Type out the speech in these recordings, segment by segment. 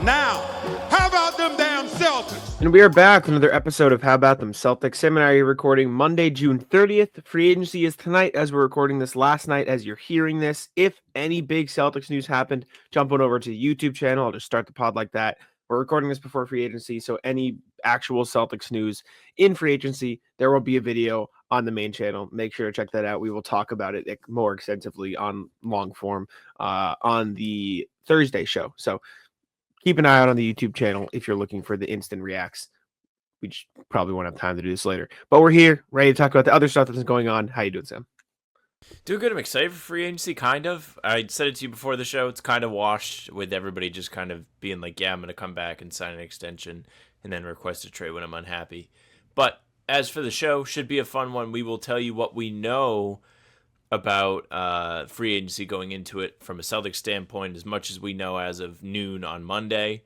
Now, how about them damn Celtics? And we are back with another episode of How About Them Celtics. Sam and I are recording Monday, June 30th. Free agency is tonight as we're recording this, last night as you're hearing this. If any big Celtics news happened, jump on over to the YouTube channel. I'll just start the pod like that. We're recording this before free agency, so any actual Celtics news in free agency, there will be a video on the main channel. Make sure to check that out. We will talk about it more extensively on long form on the Thursday show. So keep an eye out on the YouTube channel if you're looking for the instant reacts. We just probably won't have time to do this later. But we're here, ready to talk about the other stuff that's going on. How you doing, Sam? Doing good. I'm excited for free agency, kind of. I said it to you before the show. It's kind of washed with everybody just kind of being like, yeah, I'm going to come back and sign an extension and then request a trade when I'm unhappy. But as for the show, should be a fun one. We will tell you what we know about free agency going into it from a Celtics standpoint, as much as we know as of noon on Monday.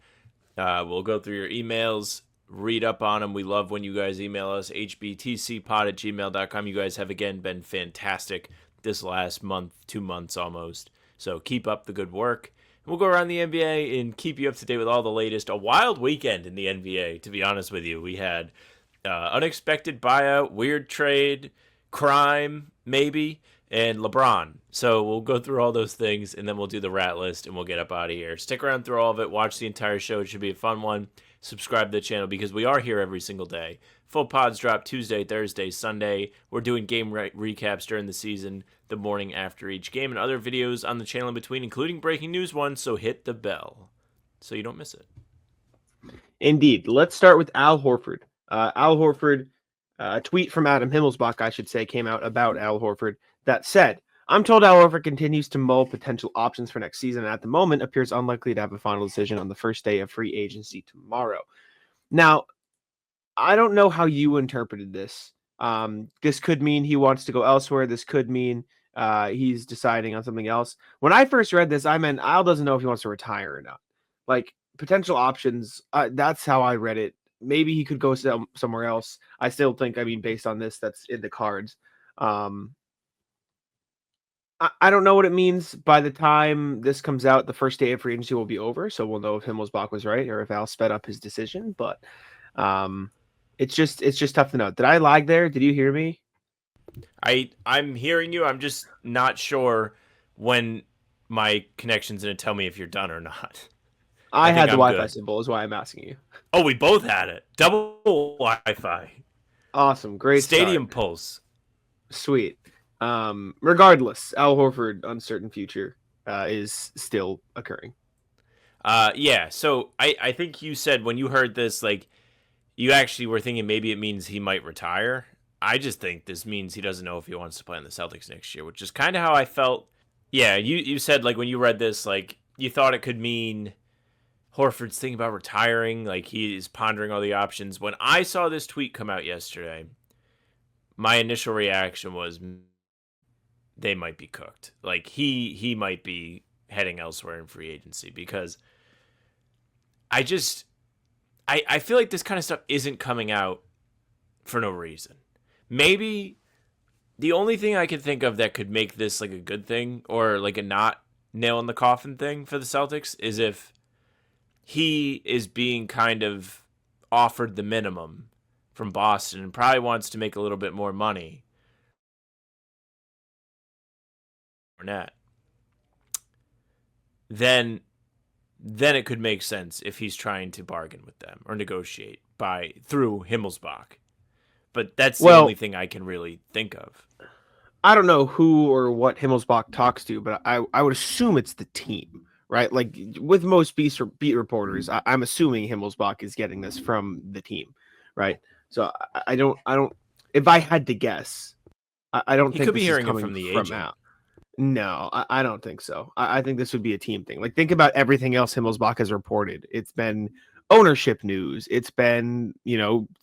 We'll go through your emails, read up on them. We love when you guys email us, hbtcpod@gmail.com. You guys have, again, been fantastic this last month, 2 months almost. So keep up the good work. We'll go around the NBA and keep you up to date with all the latest. A wild weekend in the NBA, to be honest with you. We had unexpected buyout, weird trade, crime, maybe, and LeBron. So we'll go through all those things, and then we'll do the rat list, and we'll get up out of here. Stick around through all of it. Watch the entire show. It should be a fun one. Subscribe to the channel because we are here every single day. Full pods drop Tuesday, Thursday, Sunday. We're doing game recaps during the season, the morning after each game, and other videos on the channel in between, including breaking news ones, so hit the bell so you don't miss it. Indeed. Let's start with Al Horford. Al Horford, a tweet from Adam Himmelsbach, I should say, came out about Al Horford that said, I'm told Al Horford continues to mull potential options for next season and at the moment appears unlikely to have a final decision on the first day of free agency tomorrow. Now, I don't know how you interpreted this. This could mean he wants to go elsewhere. This could mean he's deciding on something else. When I first read this, I meant Al doesn't know if he wants to retire or not. Like, potential options, that's how I read it. Maybe he could go somewhere else. I still think, based on this, that's in the cards. I don't know what it means. By the time this comes out, the first day of free agency will be over, so we'll know if Himmelsbach was right or if Al sped up his decision. But it's just tough to know. Did I lag there? Did you hear me? I'm hearing you. I'm just not sure when my connection's going to tell me if you're done or not. I had the Wi-Fi symbol, is why I'm asking you. Oh, we both had it. Double Wi-Fi. Awesome. Great Stadium start. pulse. Sweet. Regardless, Al Horford uncertain future is still occurring. Yeah. So I think you said when you heard this, like, you actually were thinking maybe it means he might retire. I just think this means he doesn't know if he wants to play in the Celtics next year, which is kind of how I felt. Yeah, you said, like, when you read this, like, you thought it could mean Horford's thinking about retiring, like he is pondering all the options. When I saw this tweet come out yesterday, my initial reaction was they might be cooked. Like he might be heading elsewhere in free agency because I feel like this kind of stuff isn't coming out for no reason. Maybe the only thing I could think of that could make this like a good thing or like a not nail in the coffin thing for the Celtics is if he is being kind of offered the minimum from Boston and probably wants to make a little bit more money. Net. Then it could make sense if he's trying to bargain with them or negotiate through Himmelsbach. But that's the only thing I can really think of. I don't know who or what Himmelsbach talks to, but I would assume it's the team, right? Like with most beat reporters, I'm assuming Himmelsbach is getting this from the team, right? So I don't. If I had to guess, I don't think he could be hearing it from the agent. Out. No, I don't think so. I think this would be a team thing. Like think about everything else Himmelsbach has reported. It's been ownership news. It's been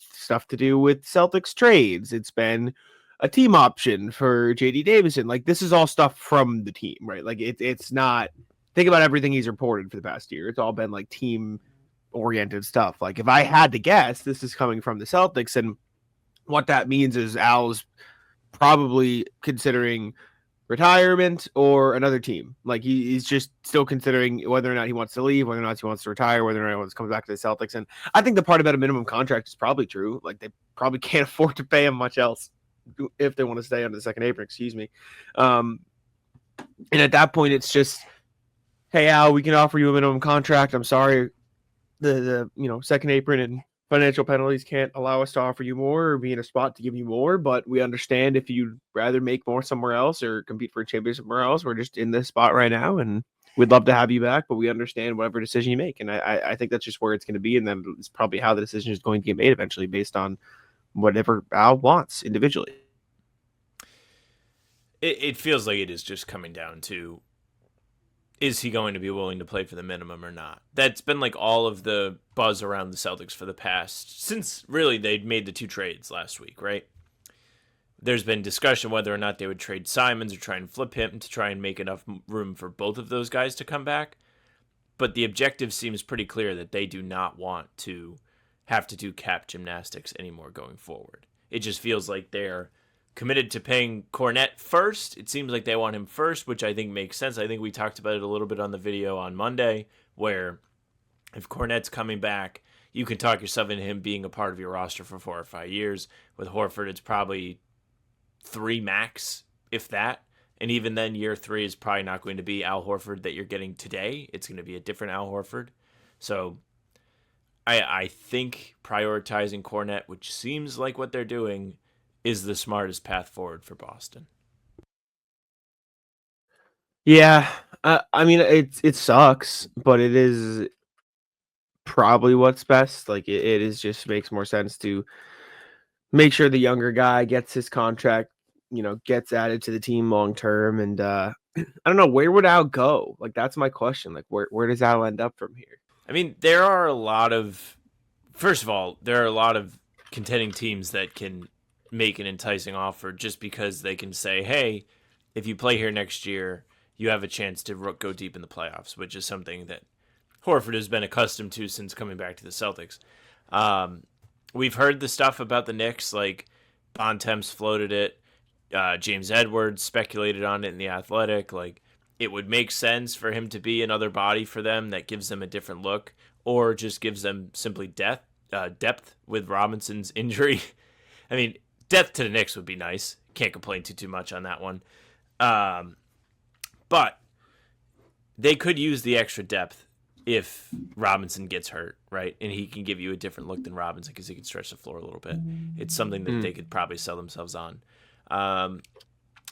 stuff to do with Celtics trades. It's been a team option for JD Davison. Like this is all stuff from the team, right? Like it's not. Think about everything he's reported for the past year. It's all been like team oriented stuff. Like if I had to guess, this is coming from the Celtics, and what that means is Al's probably considering retirement or another team. Like he's just still considering whether or not he wants to leave, whether or not he wants to retire, whether or not he wants to come back to the Celtics. And I think the part about a minimum contract is probably true. Like they probably can't afford to pay him much else if they want to stay under the second apron, excuse me. And at that point, it's just, hey, Al, we can offer you a minimum contract. I'm sorry. The second apron and financial penalties can't allow us to offer you more or be in a spot to give you more, but we understand if you'd rather make more somewhere else or compete for a championship somewhere else. We're just in this spot right now, and we'd love to have you back, but we understand whatever decision you make. And I think that's just where it's going to be, and then it's probably how the decision is going to get made eventually based on whatever Al wants individually. It feels like it is just coming down to, is he going to be willing to play for the minimum or not? That's been like all of the buzz around the Celtics for the past, since really they'd made the 2 trades last week, right? There's been discussion whether or not they would trade Simons or try and flip him to try and make enough room for both of those guys to come back. But the objective seems pretty clear that they do not want to have to do cap gymnastics anymore going forward. It just feels like they're committed to paying Kornet first. It seems like they want him first, which I think makes sense. I think we talked about it a little bit on the video on Monday, where if Kornet's coming back, you can talk yourself into him being a part of your roster for 4 or 5 years. With Horford, it's probably 3 max, if that. And even then, year 3 is probably not going to be Al Horford that you're getting today. It's going to be a different Al Horford. So I think prioritizing Kornet, which seems like what they're doing, is the smartest path forward for Boston. Yeah, I mean, it sucks, but it is probably what's best. Like it is just makes more sense to make sure the younger guy gets his contract, gets added to the team long term. And I don't know, where would Al go? Like that's my question. Like where does Al end up from here? I mean, there are a lot of contending teams that can make an enticing offer just because they can say, hey, if you play here next year, you have a chance to go deep in the playoffs, which is something that Horford has been accustomed to since coming back to the Celtics. We've heard the stuff about the Knicks, like Bontemps floated it, James Edwards speculated on it in The Athletic. Like, it would make sense for him to be another body for them that gives them a different look, or just gives them simply depth with Robinson's injury. I mean, depth to the Knicks would be nice. Can't complain too much on that one. But they could use the extra depth if Robinson gets hurt, right? And he can give you a different look than Robinson because he can stretch the floor a little bit. It's something that they could probably sell themselves on.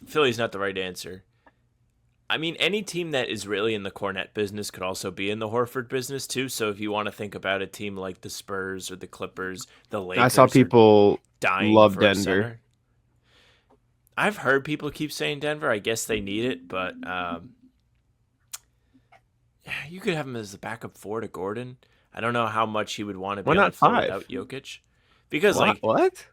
Philly's not the right answer. I mean, any team that is really in the Kornet business could also be in the Horford business too. So if you want to think about a team like the Spurs or the Clippers, the Lakers, I saw people love for Denver. I've heard people keep saying Denver. I guess they need it, but you could have him as the backup 4 to Gordon. I don't know how much he would want to be Why on not the floor 5? without Jokic. Because what?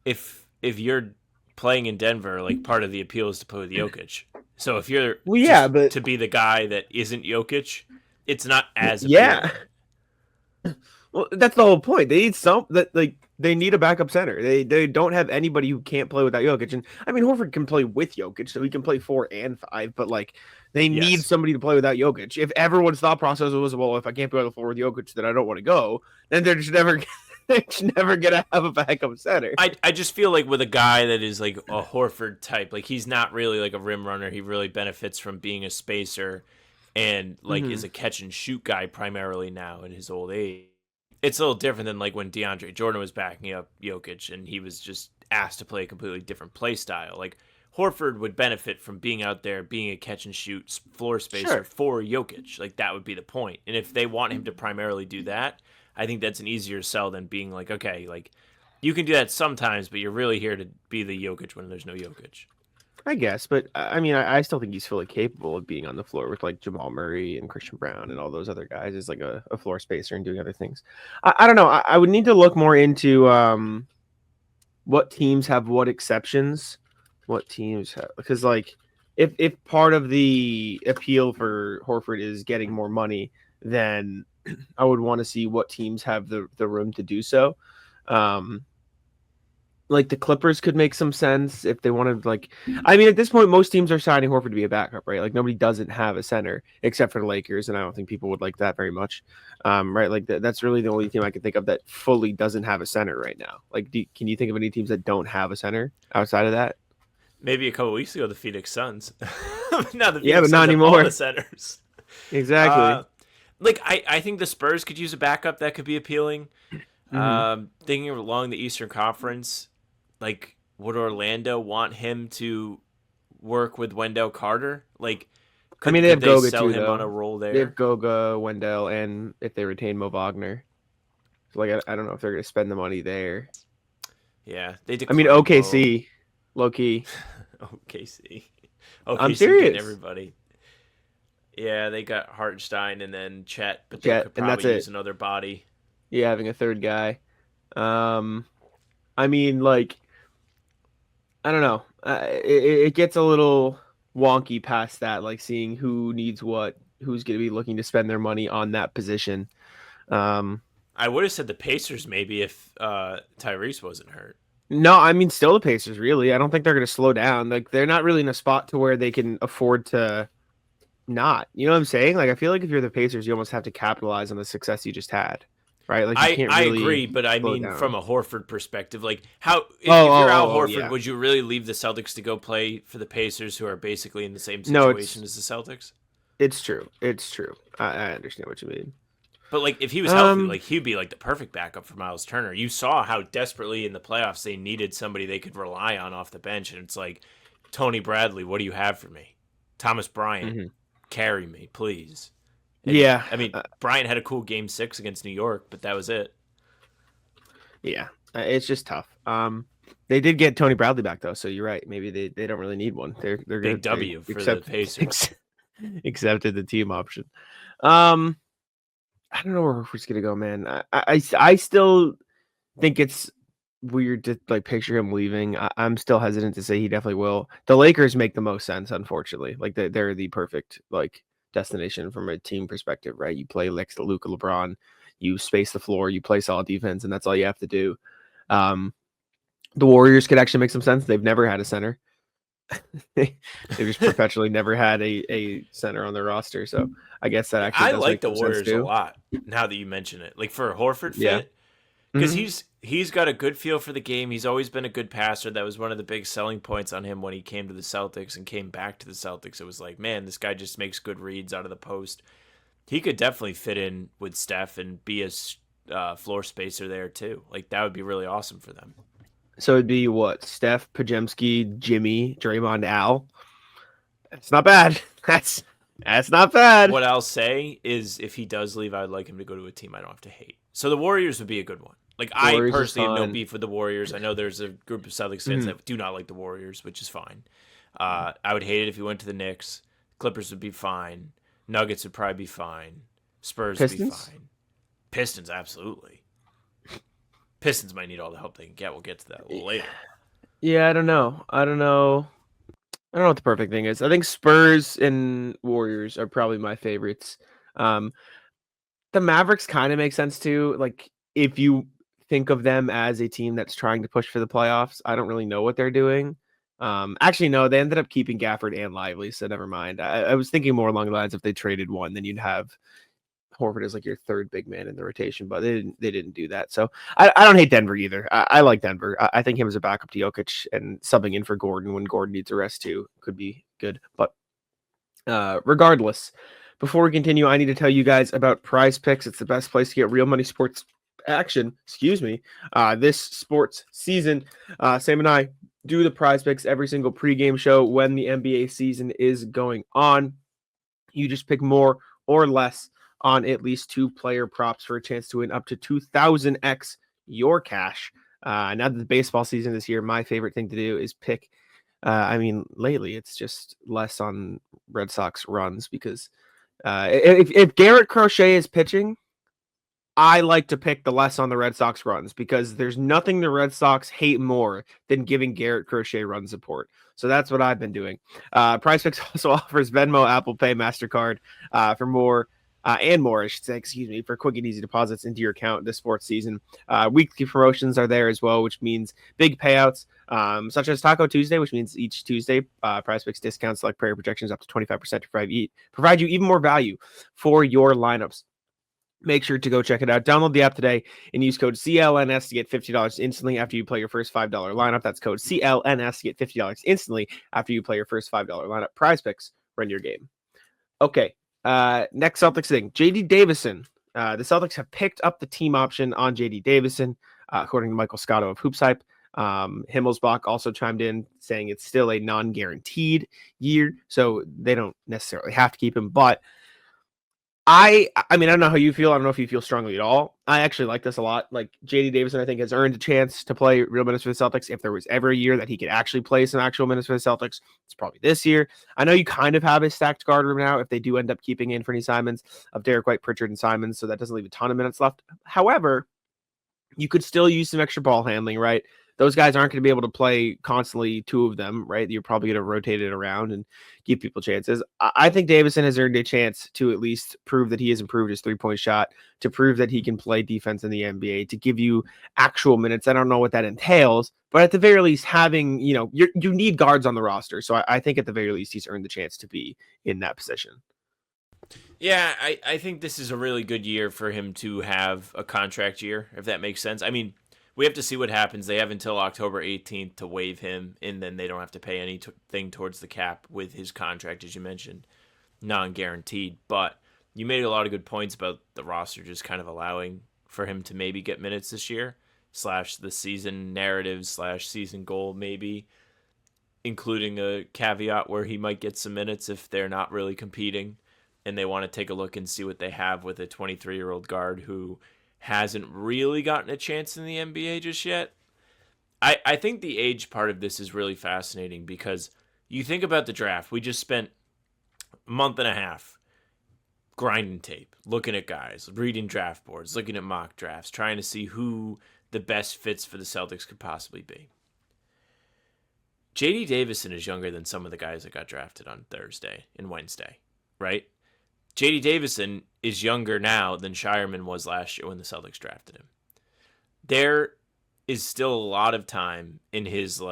If you're playing in Denver, like part of the appeal is to play with Jokic. So if you're but to be the guy that isn't Jokic, it's not as appealing. Yeah. Well, that's the whole point. They need they need a backup center. They don't have anybody who can't play without Jokic. And I mean, Horford can play with Jokic, so he can play 4 and 5. But like, they need somebody to play without Jokic. If everyone's thought process was, well, if I can't play on the floor with Jokic, then I don't want to go. Then they're just never gonna have a backup center. I just feel like with a guy that is like a Horford type, like he's not really like a rim runner. He really benefits from being a spacer, and like is a catch and shoot guy primarily now in his old age. It's a little different than like when DeAndre Jordan was backing up Jokic and he was just asked to play a completely different play style. Like Horford would benefit from being out there, being a catch and shoot floor spacer for Jokic. Like that would be the point. And if they want him to primarily do that, I think that's an easier sell than being like, okay, like you can do that sometimes, but you're really here to be the Jokic when there's no Jokic. I guess, but I mean, I still think he's fully capable of being on the floor with like Jamal Murray and Christian Brown and all those other guys as like a floor spacer and doing other things. I don't know. I would need to look more into what teams have what exceptions, what teams have, because like if part of the appeal for Horford is getting more money, then I would want to see what teams have the room to do so. Like the Clippers could make some sense if they wanted. Like, I mean, at this point, most teams are signing Horford to be a backup, right? Like nobody doesn't have a center except for the Lakers, and I don't think people would like that very much, right? Like that's really the only team I can think of that fully doesn't have a center right now. Like, can you think of any teams that don't have a center outside of that? Maybe a couple weeks ago, the Phoenix Suns. Now the Yeah, Phoenix but not Suns have all anymore. the centers. Exactly. Like I think the Spurs could use a backup that could be appealing. hmm Thinking along the Eastern Conference, like would Orlando want him to work with Wendell Carter? Like, I mean, they could have they Goga sell too, him on a though. role They have there? Goga, Wendell, and if they retain Mo Wagner, so like I don't know if they're going to spend the money there. Yeah, they I mean, declined Mo. OKC, low key. OKC, I'm OKC getting serious. everybody. Yeah, they got Hartenstein and then Chet, but they Jet, could and that's probably use it. another body. Yeah, having a third guy. Um, I mean, like, I don't know. It gets a little wonky past that, like seeing who needs what, who's going to be looking to spend their money on that position. Um, I would have said the Pacers maybe if Tyrese wasn't hurt. no, I mean, still the Pacers, really. I don't think they're going to slow down. Like, they're not really in a spot to where they can afford to not. You know what I'm saying? Like, I feel like if you're the Pacers, you almost have to capitalize on the success you just had, right? Like, you can't I really agree, but I slow mean from down. a Horford perspective, like how if you're Al Oh, Horford, yeah. would you really leave the Celtics to go play for the Pacers, who are basically in the same No, situation as the Celtics? it's true. It's true. I understand what you mean. But like if he was healthy, Um, like he'd be like the perfect backup for Miles Turner. You saw how desperately in the playoffs they needed somebody they could rely on off the bench, and it's like Tony Bradley, what do you have for me? Thomas Bryant, mhm. carry me, please. And Yeah, I mean, Bryant had a cool game 6 against New York, but that was it. yeah. It's just tough. They did get Tony Bradley back though, so you're right. Maybe they don't really need one. They're Big good. They W for the Pacers. accepted the team option. Um, I don't know where Horford's gonna go, man. I still think it's weird to like picture him leaving. I'm still hesitant to say he definitely will. The Lakers make the most sense, unfortunately. Like they're the perfect like destination from a team perspective, right? You play next to Luka LeBron, you space the floor, you play solid defense, and that's all you have to do. Um, the Warriors could actually make some sense. They've never had a center. They've just perpetually never had a center on their roster. So I guess that actually I does like make the some sense Warriors a too. lot now that you mention it. Like for a Horford Yeah. fit, because hmm he's got a good feel for the game. He's always been a good passer. That was one of the big selling points on him when he came to the Celtics and came back to the Celtics. It was like, man, this guy just makes good reads out of the post. He could definitely fit in with Steph and be a floor spacer there too. Like that would be really awesome for them. So it'd be what? Steph, Pajemski, Jimmy, Draymond, Al. That's not bad. That's not bad. What I'll say is, if he does leave, I'd like him to go to a team I don't have to hate. So the Warriors would be a good one. Like The I Warriors is personally have no fun. beef with the Warriors. I know there's a group of Celtics fans Mhm. that do not like the Warriors, which is fine. I would hate it if he went to the Knicks. Clippers would be fine. Nuggets would probably be fine. Spurs would be Pistons. fine. Pistons, absolutely. Pistons might need all the help they can get. We'll get to that a little later. Yeah, I don't know. I don't know what the perfect thing is. I think Spurs and Warriors are probably my favorites. Um, the Mavericks kind of make sense too. Like if you think of them as a team that's trying to push for the playoffs, I don't really know what they're doing. Actually, no, they ended up keeping Gafford and Lively, so never mind. I was thinking more along the lines if they traded one, then you'd have Horford as like your third big man in the rotation, but they didn't do that. So I don't hate Denver either. I like Denver. I think him as a backup to Jokic and subbing in for Gordon when Gordon needs a rest too could be good. But regardless, before we continue, I need to tell you guys about PrizePicks. It's the best place to get real money sports action. Excuse me. This sports season, Sam and I do the PrizePicks every single pregame show when the NBA season is going on. You just pick more or less on at least 2 player props for a chance to win up to 2000x your cash. Now that the baseball season is here, my favorite thing to do is pick. Lately it's just less on Red Sox runs because if Garrett Crochet is pitching, I like to pick the less on the Red Sox runs because there's nothing the Red Sox hate more than giving Garrett Crochet run support. So that's what I've been doing. PrizePicks also offers Venmo, Apple Pay, MasterCard for more and more, I should say, excuse me, for quick and easy deposits into your account this sports season. Weekly promotions are there as well, which means big payouts, such as Taco Tuesday, which means each Tuesday, PrizePicks discounts like player projections up to 25% to provide you even more value for your lineups. Make sure to go check it out. Download the app today and use code CLNS to get $50 instantly after you play your first $5 lineup. That's code CLNS to get $50 instantly after you play your first $5 lineup. PrizePicks, run your game. Okay, next Celtics thing. JD Davison. The Celtics have picked up the team option on JD Davison, according to Michael Scotto of Hoops Hype. Himmelsbach also chimed in saying it's still a non-guaranteed year, so they don't necessarily have to keep him, but I mean, I don't know how you feel. I don't know if you feel strongly at all. I actually like this a lot. Like, JD Davison, I think, has earned a chance to play real minutes for the Celtics. If there was ever a year that he could actually play some actual minutes for the Celtics, it's probably this year. I know you kind of have a stacked guard room now if they do end up keeping Anthony Simons, of Derek White, Pritchard, and Simons, so that doesn't leave a ton of minutes left. However, you could still use some extra ball handling, right? Those guys aren't going to be able to play constantly, two of them, right? You're probably going to rotate it around and give people chances. I think Davison has earned a chance to at least prove that he has improved his three-point shot, to prove that he can play defense in the NBA, to give you actual minutes. I don't know what that entails, but at the very least, having, you need guards on the roster. So I think at the very least, he's earned the chance to be in that position. Yeah, I think this is a really good year for him to have a contract year, if that makes sense. I mean, we have to see what happens. They have until October 18th to waive him, and then they don't have to pay anything towards the cap with his contract, as you mentioned, non-guaranteed. But you made a lot of good points about the roster just kind of allowing for him to maybe get minutes this year, / the season narrative / season goal maybe, including a caveat where he might get some minutes if they're not really competing, and they want to take a look and see what they have with a 23-year-old guard who hasn't really gotten a chance in the NBA just yet. I think the age part of this is really fascinating because you think about the draft. We just spent a month and a half grinding tape, looking at guys, reading draft boards, looking at mock drafts, trying to see who the best fits for the Celtics could possibly be. JD Davison is younger than some of the guys that got drafted on Thursday and Wednesday, right? JD Davison is younger now than Shireman was last year when the Celtics drafted him. There is still a lot of time in his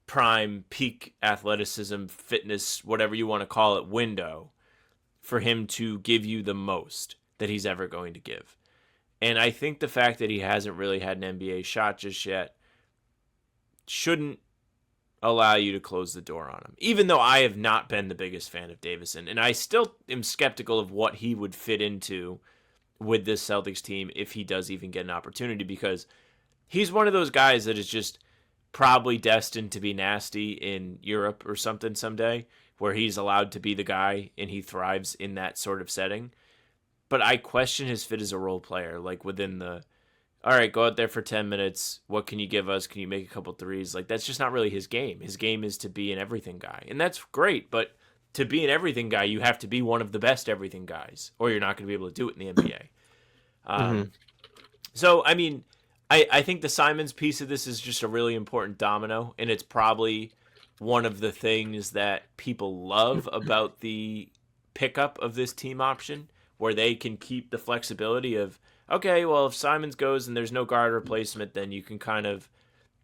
prime peak athleticism, fitness, whatever you want to call it, window for him to give you the most that he's ever going to give. And I think the fact that he hasn't really had an NBA shot just yet shouldn't allow you to close the door on him, even though I have not been the biggest fan of Davison, and I still am skeptical of what he would fit into with this Celtics team if he does even get an opportunity, because he's one of those guys that is just probably destined to be nasty in Europe or something someday, where he's allowed to be the guy and he thrives in that sort of setting. But I question his fit as a role player, within the, all right, go out there for 10 minutes. What can you give us? Can you make a couple threes? That's just not really his game. His game is to be an everything guy. And that's great, but to be an everything guy, you have to be one of the best everything guys, or you're not going to be able to do it in the NBA. So, I mean, I think the Simons piece of this is just a really important domino, and it's probably one of the things that people love about the pickup of this team option, where they can keep the flexibility of, okay, well, if Simons goes and there's no guard replacement, then you can kind of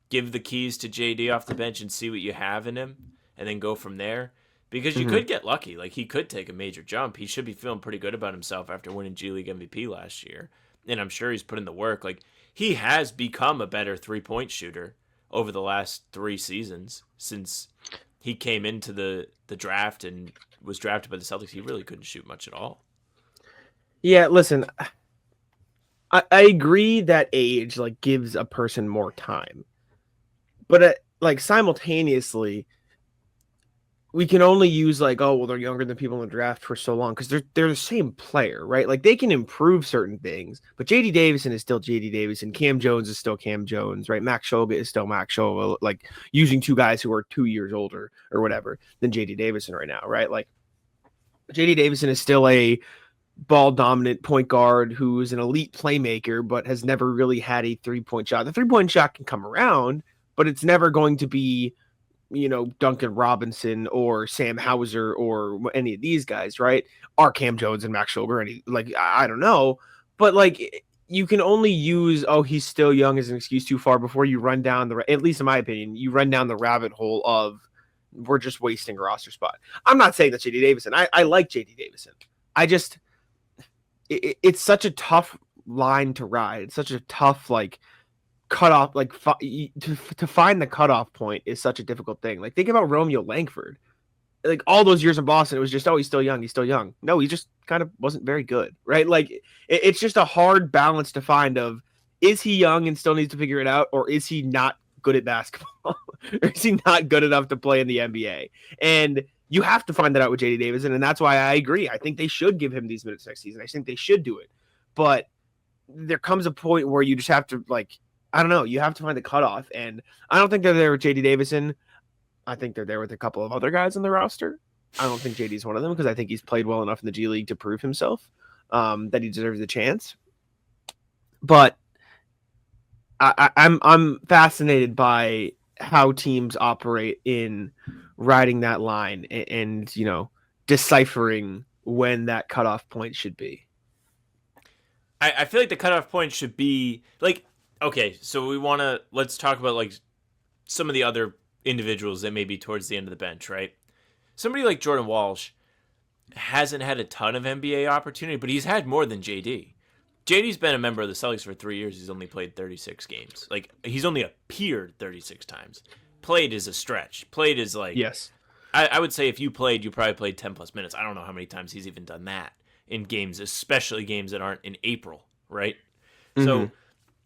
give the keys to JD off the bench and see what you have in him and then go from there. Because you could get lucky. He could take a major jump. He should be feeling pretty good about himself after winning G League MVP last year. And I'm sure he's put in the work. He has become a better three-point shooter over the last 3 seasons since he came into the draft and was drafted by the Celtics. He really couldn't shoot much at all. Yeah, listen, I agree that age gives a person more time, but simultaneously, we can only use they're younger than people in the draft for so long because they're the same player, right? They can improve certain things, but JD Davison is still JD Davison. Cam Jones is still Cam Jones, right? Max Shoga is still Max Shoga. Using 2 guys who are 2 years older or whatever than JD Davison right now, right? JD Davison is still a ball dominant point guard who is an elite playmaker, but has never really had a 3-point shot. The 3-point shot can come around, but it's never going to be Duncan Robinson or Sam Hauser or any of these guys, right? Or Cam Jones and Max Schulger, I don't know. But like, you can only use, oh, he's still young as an excuse too far before you run down at least in my opinion, you run down the rabbit hole of we're just wasting a roster spot. I'm not saying that JD Davison. I like JD Davison. I just, it's such a tough line to ride. It's such a tough, like, cutoff, like to find the cutoff point is such a difficult thing. Like, think about Romeo Langford. Like, all those years in Boston, it was just, oh, he's still young. He's still young. No, he just kind of wasn't very good, right? Like, it's just a hard balance to find of, is he young and still needs to figure it out? Or is he not good at basketball? Or is he not good enough to play in the NBA? And you have to find that out with JD Davison. And that's why I agree. I think they should give him these minutes next season. I think they should do it. But there comes a point where you just have to, like, I don't know. You have to find the cutoff. And I don't think they're there with JD Davison. I think they're there with a couple of other guys on the roster. I don't think JD's one of them because I think he's played well enough in the G League to prove himself that he deserves a chance. But I'm fascinated by how teams operate in riding that line and deciphering when that cutoff point should be. I feel like the cutoff point should be like, okay, so let's talk about like some of the other individuals that may be towards the end of the bench, right? Somebody like Jordan Walsh hasn't had a ton of NBA opportunity, but he's had more than JD. JD's been a member of the Celtics for 3 years. He's only played 36 games. Like, he's only appeared 36 times. Played is a stretch. Played is like, yes. I would say if you played, you probably played 10 plus minutes. I don't know how many times he's even done that in games, especially games that aren't in April, right? Mm-hmm. So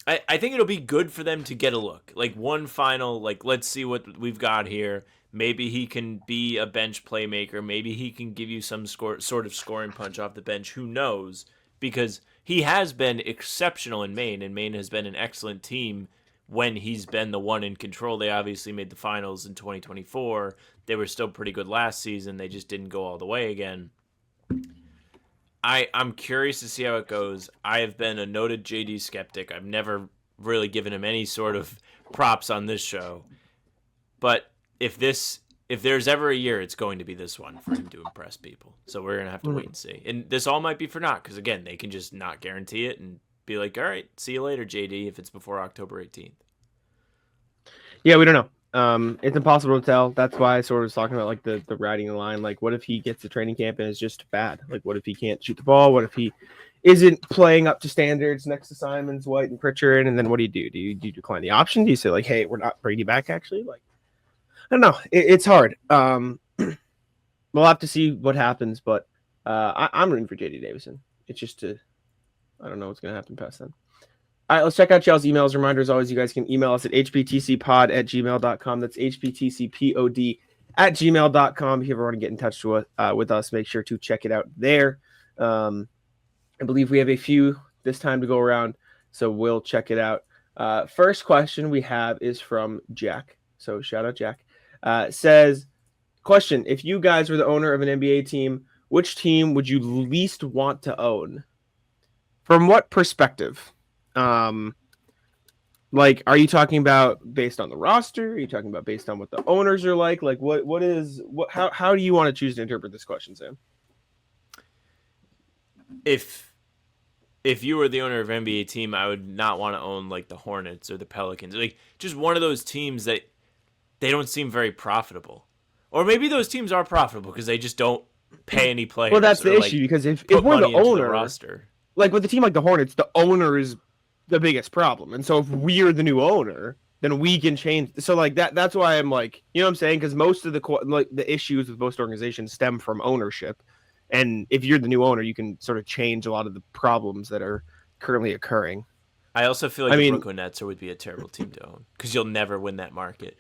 I think it'll be good for them to get a look. Like, one final, like, let's see what we've got here. Maybe he can be a bench playmaker. Maybe he can give you some sort of scoring punch off the bench. Who knows? Because he has been exceptional in Maine, and Maine has been an excellent team when he's been the one in control. They obviously made the finals in 2024. They were still pretty good last season. They just didn't go all the way again. I'm curious to see how it goes. I have been a noted JD skeptic. I've never really given him any sort of props on this show. But if there's ever a year, it's going to be this one for him to impress people. So we're going to have to wait and see. And this all might be for naught because, again, they can just not guarantee it and be like, all right, see you later, JD, if it's before October 18th. Yeah, we don't know. It's impossible to tell. That's why I sort of was talking about like the riding the line. Like, what if he gets to training camp and is just bad? Like, what if he can't shoot the ball? What if he isn't playing up to standards next to Simons, White, and Pritchard? And then what do? Do you decline the option? Do you say like, hey, we're not bringing you back? Actually, like, I don't know. It's hard. We'll have to see what happens, but I'm rooting for JD Davison. It's just I don't know what's going to happen past then. All right, let's check out y'all's emails. Reminder, as always, you guys can email us at hptcpod@gmail.com. That's hptcpod@gmail.com. If you ever want to get in touch with us, make sure to check it out there. I believe we have a few this time to go around, so we'll check it out. First question we have is from Jack. So shout out Jack. Says, question, if you guys were the owner of an NBA team, which team would you least want to own? From what perspective? Like, are you talking about based on the roster? Are you talking about based on what the owners are like? Like, how do you want to choose to interpret this question, Sam? If you were the owner of an NBA team, I would not want to own like the Hornets or the Pelicans. Like, just one of those teams that they don't seem very profitable. Or maybe those teams are profitable because they just don't pay any players. Well, that's the issue, because if we're the owner, roster, like with a team like the Hornets, the owner is the biggest problem. And so if we're the new owner, then we can change. So like that's why I'm like, you know what I'm saying? Because most of the issues with most organizations stem from ownership. And if you're the new owner, you can sort of change a lot of the problems that are currently occurring. I also feel like the Brooklyn Nets would be a terrible team to own because you'll never win that market.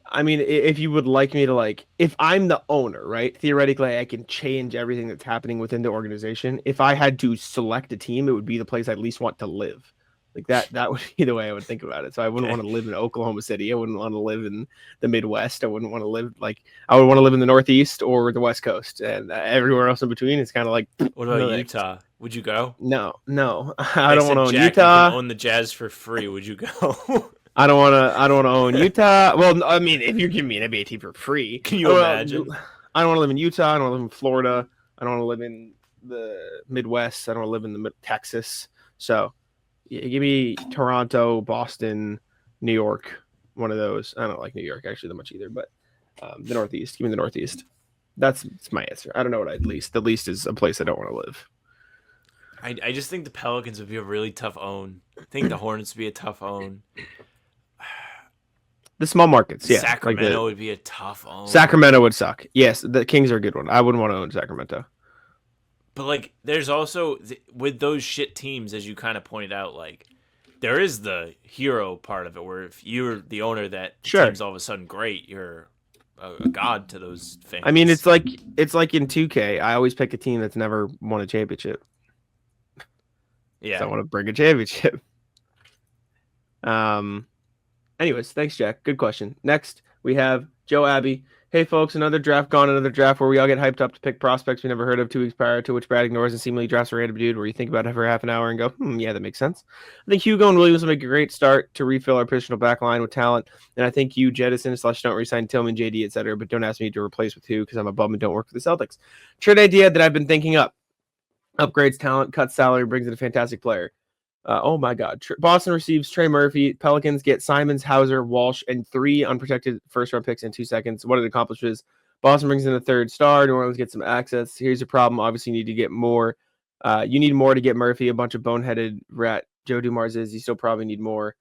I mean, if you would like me to, like, if I'm the owner, right, theoretically I can change everything that's happening within the organization. If I had to select a team, it would be the place I'd least want to live. Like that would be the way I would think about it. So I wouldn't want to live in Oklahoma City. I wouldn't want to live in the Midwest. I wouldn't want to live I would want to live in the Northeast or the West Coast, and everywhere else in between is kind of like. What about Utah? Would you go? No. I don't want to own Utah. You can own the Jazz for free. Would you go? I don't want to own Utah. Well, I mean, if you're giving me an NBA team for free, Can you imagine? I don't want to live in Utah. I don't want to live in Florida. I don't want to live in the Midwest. I don't want to live in Texas. So, give me Toronto, Boston, New York. One of those. I don't like New York actually that much either, but the Northeast. Give me the Northeast. That's my answer. I don't know what I'd least. The least is a place I don't want to live. I just think the Pelicans would be a really tough own. I think the Hornets would be a tough own. The small markets, yeah. Sacramento would be a tough own. Sacramento would suck. Yes, the Kings are a good one. I wouldn't want to own Sacramento. But, like, there's also, with those shit teams, as you kind of pointed out, like, there is the hero part of it, where if you're the owner that team's all of a sudden great, you're a god to those fans. I mean, it's like in 2K. I always pick a team that's never won a championship. Yeah. So I want to bring a championship. Anyways, thanks, Jack. Good question. Next, we have Joe Abbey. Hey, folks, another draft where we all get hyped up to pick prospects we never heard of 2 weeks prior, to which Brad ignores and seemingly drafts a random dude where you think about it for half an hour and go, yeah, that makes sense. I think Hugo and Williams will make a great start to refill our positional back line with talent, and I think you jettison / don't resign Tillman, JD, etc., but don't ask me to replace with who because I'm a bum and don't work for the Celtics. Trade idea that I've been thinking up. Upgrades talent, cuts salary, brings in a fantastic player. Oh my God. Boston receives Trey Murphy. Pelicans get Simons, Hauser, Walsh, and 3 unprotected first-round picks in 2 seconds. What it accomplishes. Boston brings in a 3rd star. New Orleans gets some access. Here's your problem. Obviously, you need to get more. You need more to get Murphy. A bunch of boneheaded rat. Joe Dumars is. You still probably need more.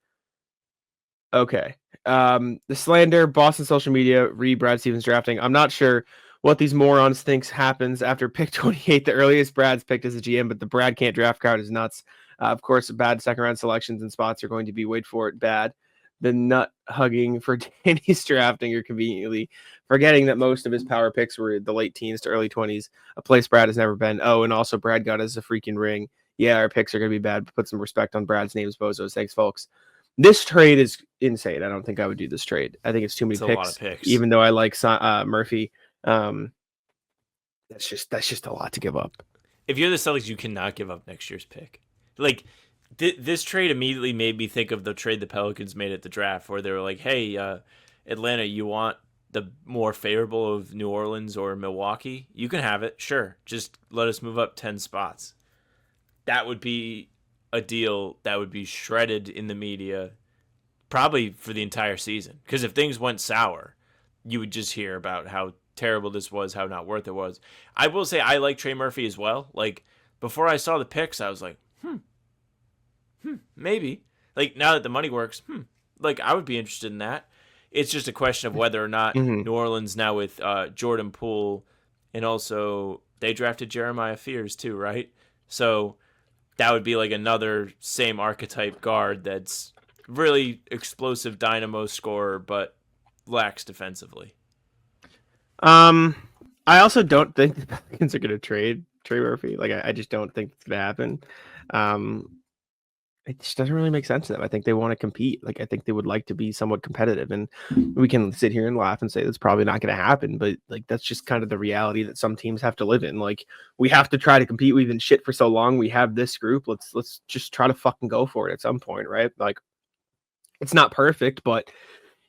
Okay. The slander, Boston social media, Brad Stevens drafting. I'm not sure what these morons thinks happens after pick 28, the earliest Brad's picked as a GM, but the Brad can't draft crowd is nuts. Of course, bad second-round selections and spots are going to be, wait for it, bad. The nut hugging for Danny's drafting are conveniently forgetting that most of his power picks were the late teens to early 20s, a place Brad has never been. Oh, and also Brad got us a freaking ring. Yeah, our picks are going to be bad, but put some respect on Brad's names, bozos. Thanks, folks. This trade is insane. I don't think I would do this trade. I think it's too many picks, a lot of picks, even though I like Murphy. That's just a lot to give up. If you're the Celtics, you cannot give up next year's pick. Like, this trade immediately made me think of the trade the Pelicans made at the draft, where they were like, hey, Atlanta, you want the more favorable of New Orleans or Milwaukee? You can have it. Sure. Just let us move up 10 spots. That would be a deal that would be shredded in the media probably for the entire season. Because if things went sour, you would just hear about how terrible this was, how not worth it was. I will say I like Trey Murphy as well. Like, before I saw the picks, I was like, maybe. Like, now that the money works, like, I would be interested in that. It's just a question of whether or not New Orleans now with Jordan Poole, and also they drafted Jeremiah Fears too, right? So that would be like another same archetype guard that's really explosive dynamo scorer, but lacks defensively. I also don't think the Pelicans are going to trade Trey Murphy. Like, I just don't think it's going to happen. It just doesn't really make sense to them. I think they want to compete. Like, I think they would like to be somewhat competitive, and we can sit here and laugh and say that's probably not going to happen. But like, that's just kind of the reality that some teams have to live in. Like, we have to try to compete. We've been shit for so long. We have this group. Let's just try to fucking go for it at some point, right? Like, it's not perfect, but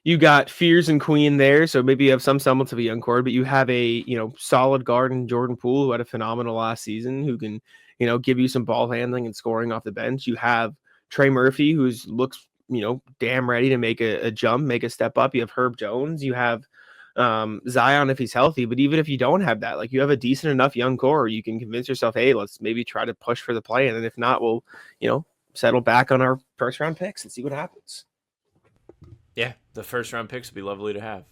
you got Fears and Queen there, so maybe you have some semblance of a young core, but you have a, solid guard in Jordan Poole, who had a phenomenal last season, who can, give you some ball handling and scoring off the bench. You have Trey Murphy, who looks, damn ready to make a jump, make a step up. You have Herb Jones. You have Zion if he's healthy. But even if you don't have that, like, you have a decent enough young core, you can convince yourself, hey, let's maybe try to push for the play. And if not, we'll, settle back on our first round picks and see what happens. Yeah, the first round picks would be lovely to have.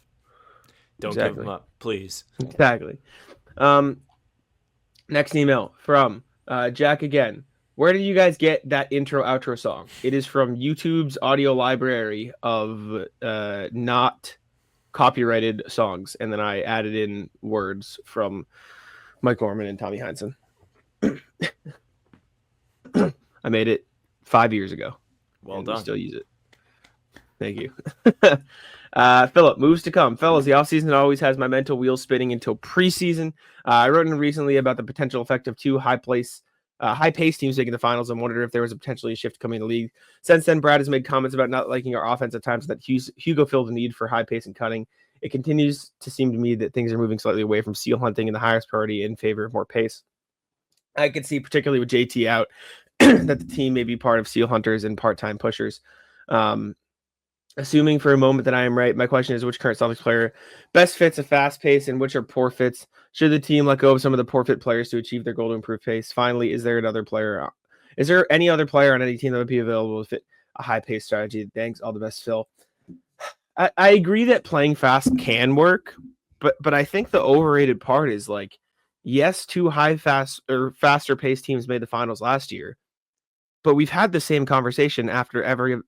Don't give them up, please. Exactly. Next email from Jack again. Where did you guys get that intro outro song? It is from YouTube's audio library of not copyrighted songs, and then I added in words from Mike Norman and Tommy Heinsohn. I made it 5 years ago. Well done. We still use it. Thank you. Philip, moves to come. Fellas, the offseason always has my mental wheels spinning until preseason. I wrote in recently about the potential effect of two high-priced high-paced teams making the finals. I'm wondering if there was potentially a shift coming in the league. Since then, Brad has made comments about not liking our offense at times, that Hugo filled the need for high pace and cutting. It continues to seem to me that things are moving slightly away from seal hunting and the highest priority in favor of more pace. I could see, particularly with JT out, that the team may be part of seal hunters and part-time pushers. Assuming for a moment that I am right, my question is, which current Celtics player best fits a fast pace and which are poor fits? Should the team let go of some of the poor fit players to achieve their goal to improve pace? Finally, is there any other player on any team that would be available to fit a high pace strategy? Thanks. All the best, Phil. I agree that playing fast can work, but I think the overrated part is like, yes, two faster paced teams made the finals last year, but we've had the same conversation after every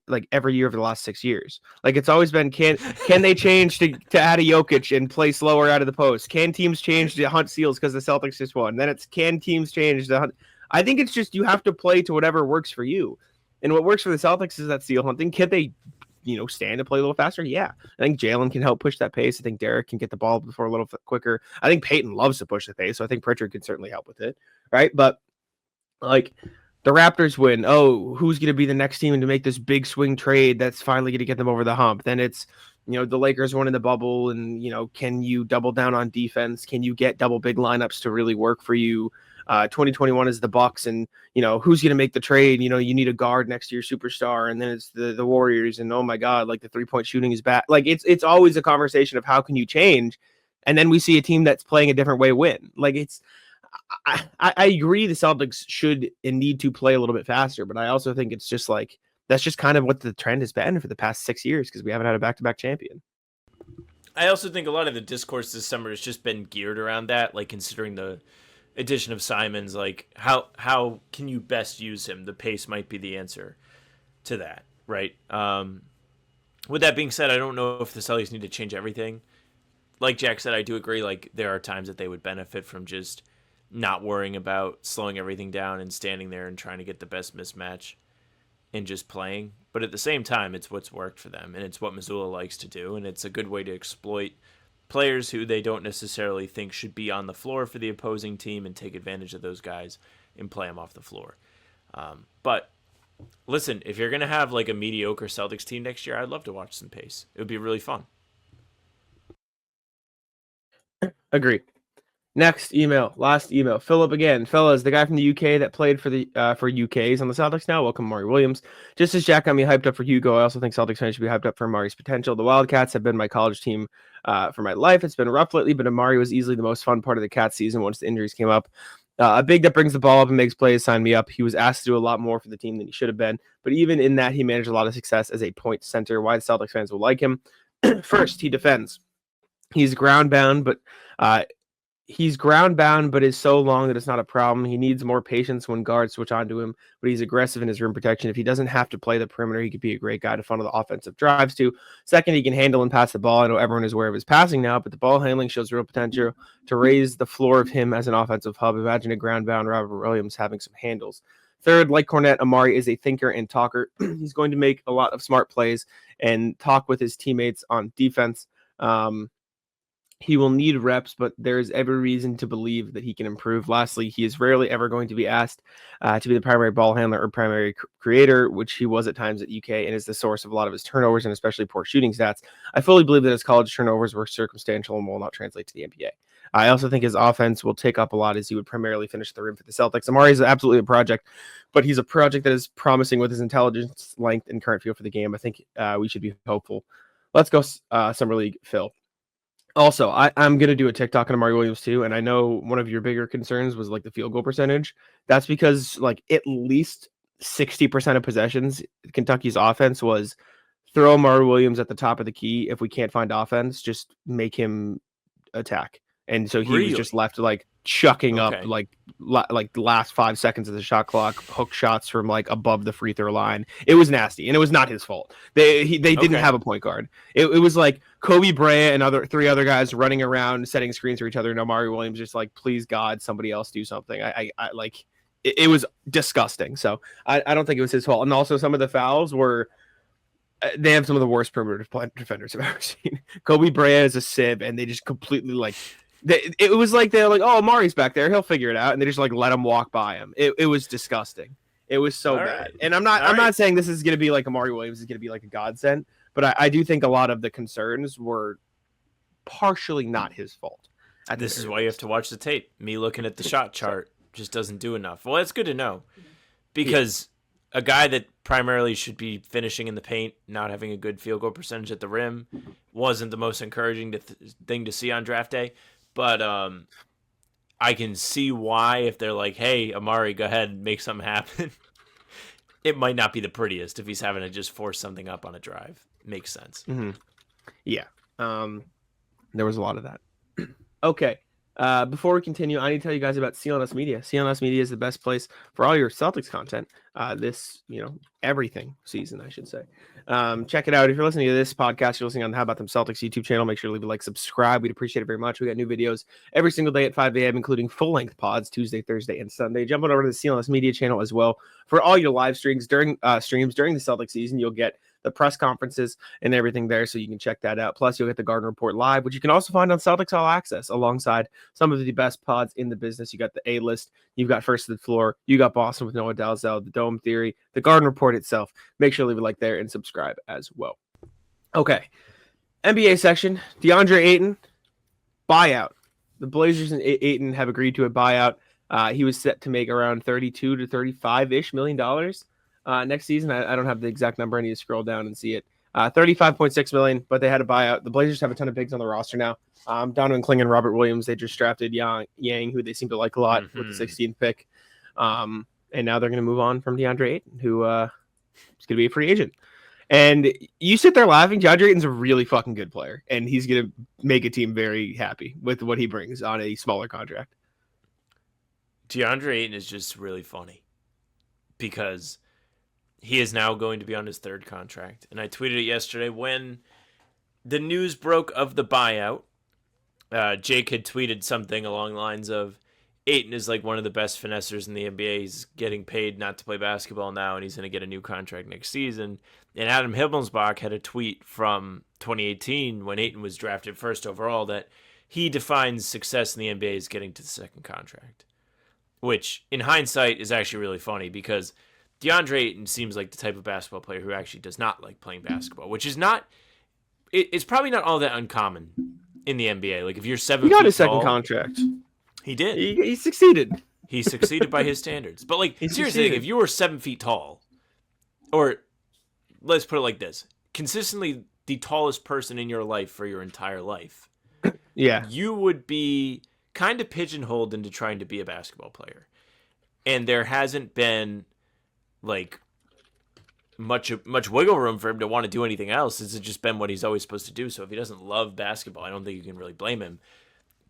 year over the last 6 years. Like, it's always been, can they change to add a Jokic and play slower out of the post? Can teams change to hunt seals because the Celtics just won? Then it's, can teams change to hunt? I think it's just, you have to play to whatever works for you. And what works for the Celtics is that seal hunting. Can they, stand to play a little faster? Yeah. I think Jalen can help push that pace. I think Derek can get the ball before a little quicker. I think Peyton loves to push the pace, so I think Pritchard can certainly help with it. Right. But like, the Raptors win. Oh, who's going to be the next team to make this big swing trade that's finally going to get them over the hump? Then it's, the Lakers won in the bubble, and, can you double down on defense? Can you get double big lineups to really work for you? 2021 is the Bucks, and, who's going to make the trade? You need a guard next to your superstar, and then it's the Warriors, and oh my God, like the 3-point shooting is bad. Like, it's always a conversation of how can you change? And then we see a team that's playing a different way win. Like, I agree the Celtics should and need to play a little bit faster, but I also think it's just like, that's just kind of what the trend has been for the past 6 years, because we haven't had a back-to-back champion. I also think a lot of the discourse this summer has just been geared around that, like considering the addition of Simons, like how can you best use him? The pace might be the answer to that, right? With that being said, I don't know if the Celtics need to change everything. Like Jack said, I do agree, like there are times that they would benefit from just not worrying about slowing everything down and standing there and trying to get the best mismatch and just playing. But at the same time, it's what's worked for them, and it's what Missoula likes to do, and it's a good way to exploit players who they don't necessarily think should be on the floor for the opposing team and take advantage of those guys and play them off the floor. But listen, if you're going to have like a mediocre Celtics team next year, I'd love to watch some pace. It would be really fun. Agree. Last email. Philip again. Fellas, the guy from the UK that played for UK's on the Celtics now. Welcome, Amari Williams. Just as Jack got me hyped up for Hugo, I also think Celtics fans should be hyped up for Amari's potential. The Wildcats have been my college team for my life. It's been rough lately, but Amari was easily the most fun part of the Cats season once the injuries came up. A big that brings the ball up and makes plays, sign me up. He was asked to do a lot more for the team than he should have been, but even in that, he managed a lot of success as a point center. Why the Celtics fans will like him? First, he defends. He's ground bound, but is so long that it's not a problem. He needs more patience when guards switch onto him, but he's aggressive in his rim protection. If he doesn't have to play the perimeter, he could be a great guy to funnel the offensive drives to. Second, he can handle and pass the ball. I know everyone is aware of his passing now, but the ball handling shows real potential to raise the floor of him as an offensive hub. Imagine a ground-bound Robert Williams having some handles. Third, like Cornette, Amari is a thinker and talker. He's going to make a lot of smart plays and talk with his teammates on defense. He will need reps, but there's every reason to believe that he can improve. Lastly, he is rarely ever going to be asked to be the primary ball handler or primary creator, which he was at times at UK, and is the source of a lot of his turnovers and especially poor shooting stats. I fully believe that his college turnovers were circumstantial and will not translate to the NBA. I also think his offense will take up a lot as he would primarily finish the rim for the Celtics. Amari is absolutely a project, but he's a project that is promising with his intelligence, length, and current feel for the game. I think we should be hopeful. Let's go Summer League, Phil. Also, I'm going to do a TikTok on Amari Williams too, and I know one of your bigger concerns was like the field goal percentage. That's because like at least 60% of possessions, Kentucky's offense was throw Amari Williams at the top of the key. If we can't find offense, just make him attack. And so he was just left like chucking up like the last 5 seconds of the shot clock, hook shots from like above the free throw line. It was nasty, and it was not his fault. They didn't have a point guard. It was like Kobe Bryant and three other guys running around setting screens for each other, and Amari Williams just like, please God, somebody else do something. I like it was disgusting. So I don't think it was his fault. And also some of the fouls were. They have some of the worst perimeter defenders I've ever seen. Kobe Bryant is a sieve, and they just completely like It was like they're like, oh, Amari's back there, he'll figure it out, and they just like let him walk by him. It was disgusting. It was so All bad. right. And I'm not saying this is going to be like Amari Williams is going to be like a godsend, but I do think a lot of the concerns were partially not his fault. This is why you have to watch the tape. Me looking at the shot chart just doesn't do enough. Well, that's good to know, because a guy that primarily should be finishing in the paint, not having a good field goal percentage at the rim, wasn't the most encouraging thing to see on draft day. But I can see why, if they're like, hey, Amari, go ahead and make something happen. It might not be the prettiest if he's having to just force something up on a drive. Makes sense. Mm-hmm. Yeah. There was a lot of that. Okay. Before we continue, I need to tell you guys about CLNS Media. CLNS Media is the best place for all your Celtics content. This, everything season, I should say. Check it out. If you're listening to this podcast, you're listening on the How About Them Celtics YouTube channel, make sure to leave a like, subscribe. We'd appreciate it very much. We got new videos every single day at 5 a.m., including full-length pods Tuesday, Thursday, and Sunday. Jump on over to the CLNS Media channel as well for all your live streams during the Celtics season. You'll get the press conferences and everything there, so you can check that out. Plus, you'll get the Garden Report live, which you can also find on Celtics All Access, alongside some of the best pods in the business. You got the A-List, you've got First to the Floor, you got Boston with Noah Dalzell, the Dome Theory, the Garden Report itself. Make sure to leave a like there and subscribe as well. Okay, NBA section, DeAndre Ayton, buyout. The Blazers and Ayton have agreed to a buyout. He was set to make around $32 to $35-ish million next season. I don't have the exact number. I need to scroll down and see it. $35.6 million, but they had a buyout. The Blazers have a ton of bigs on the roster now. Donovan Kling and Robert Williams. They just drafted Yang, who they seem to like a lot, with the 16th pick. And now they're going to move on from DeAndre Ayton, who is going to be a free agent. And you sit there laughing. DeAndre Ayton's a really fucking good player, and he's going to make a team very happy with what he brings on a smaller contract. DeAndre Ayton is just really funny because he is now going to be on his third contract. And I tweeted it yesterday when the news broke of the buyout. Jake had tweeted something along the lines of, Ayton is like one of the best finessers in the NBA. He's getting paid not to play basketball now, and he's going to get a new contract next season. And Adam Himmelsbach had a tweet from 2018 when Ayton was drafted first overall that he defines success in the NBA as getting to the second contract, which in hindsight is actually really funny because DeAndre Ayton seems like the type of basketball player who actually does not like playing basketball, which is not, it's probably not all that uncommon in the NBA. Like if you're 7 feet tall. He got his second contract. He did. He succeeded. He succeeded by his standards. But like, seriously, if you were 7 feet tall, or let's put it like this, consistently the tallest person in your life for your entire life, yeah, you would be kind of pigeonholed into trying to be a basketball player. And there hasn't been like much wiggle room for him to want to do anything else. It's just been what he's always supposed to do. So if he doesn't love basketball, I don't think you can really blame him.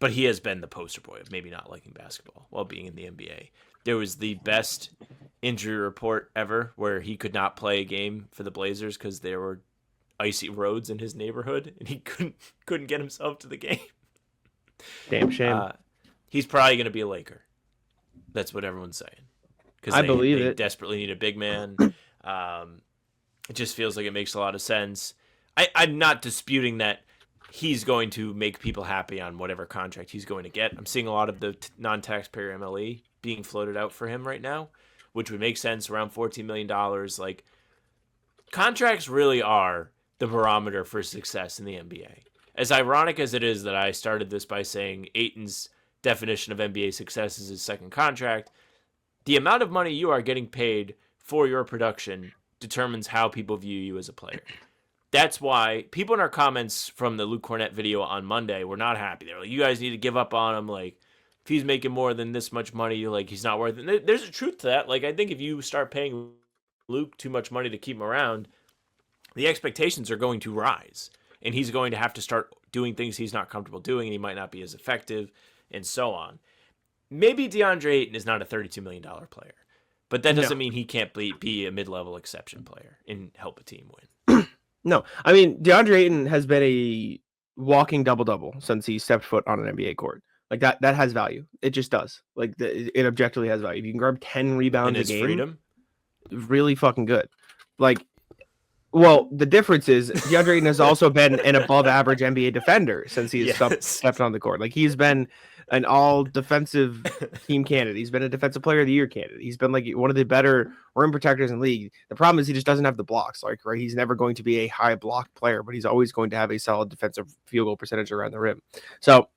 But he has been the poster boy of maybe not liking basketball while being in the NBA. There was the best injury report ever where he could not play a game for the Blazers because there were icy roads in his neighborhood and he couldn't get himself to the game. Damn shame. He's probably going to be a Laker. That's what everyone's saying. I believe they it. Desperately need a big man. It just feels like it makes a lot of sense. I'm not disputing that he's going to make people happy on whatever contract he's going to get. I'm seeing a lot of the non-taxpayer MLE being floated out for him right now, which would make sense, around $14 million. Like, contracts really are the barometer for success in the NBA. As ironic as it is that I started this by saying Ayton's definition of NBA success is his second contract, the amount of money you are getting paid for your production determines how people view you as a player. That's why people in our comments from the Luke Cornett video on Monday were not happy. They're like, you guys need to give up on him. Like, if he's making more than this much money, like, he's not worth it. And there's a truth to that. Like, I think if you start paying Luke too much money to keep him around, the expectations are going to rise. And he's going to have to start doing things he's not comfortable doing, and he might not be as effective, and so on. Maybe DeAndre Ayton is not a $32 million player, but that doesn't mean he can't be a mid-level exception player and help a team win. No, I mean, DeAndre Ayton has been a walking double-double since he stepped foot on an NBA court. Like, that has value. It just does. Like, it objectively has value. If you can grab 10 rebounds a game, freedom, really fucking good. Like, Well, the difference is DeAndre Ayton has also been an above-average NBA defender since he has Yes. stepped on the court. Like he's been an all-defensive team candidate. He's been a defensive player of the year candidate. He's been like one of the better rim protectors in the league. The problem is he just doesn't have the blocks. Like right, he's never going to be a high block player, but he's always going to have a solid defensive field goal percentage around the rim. So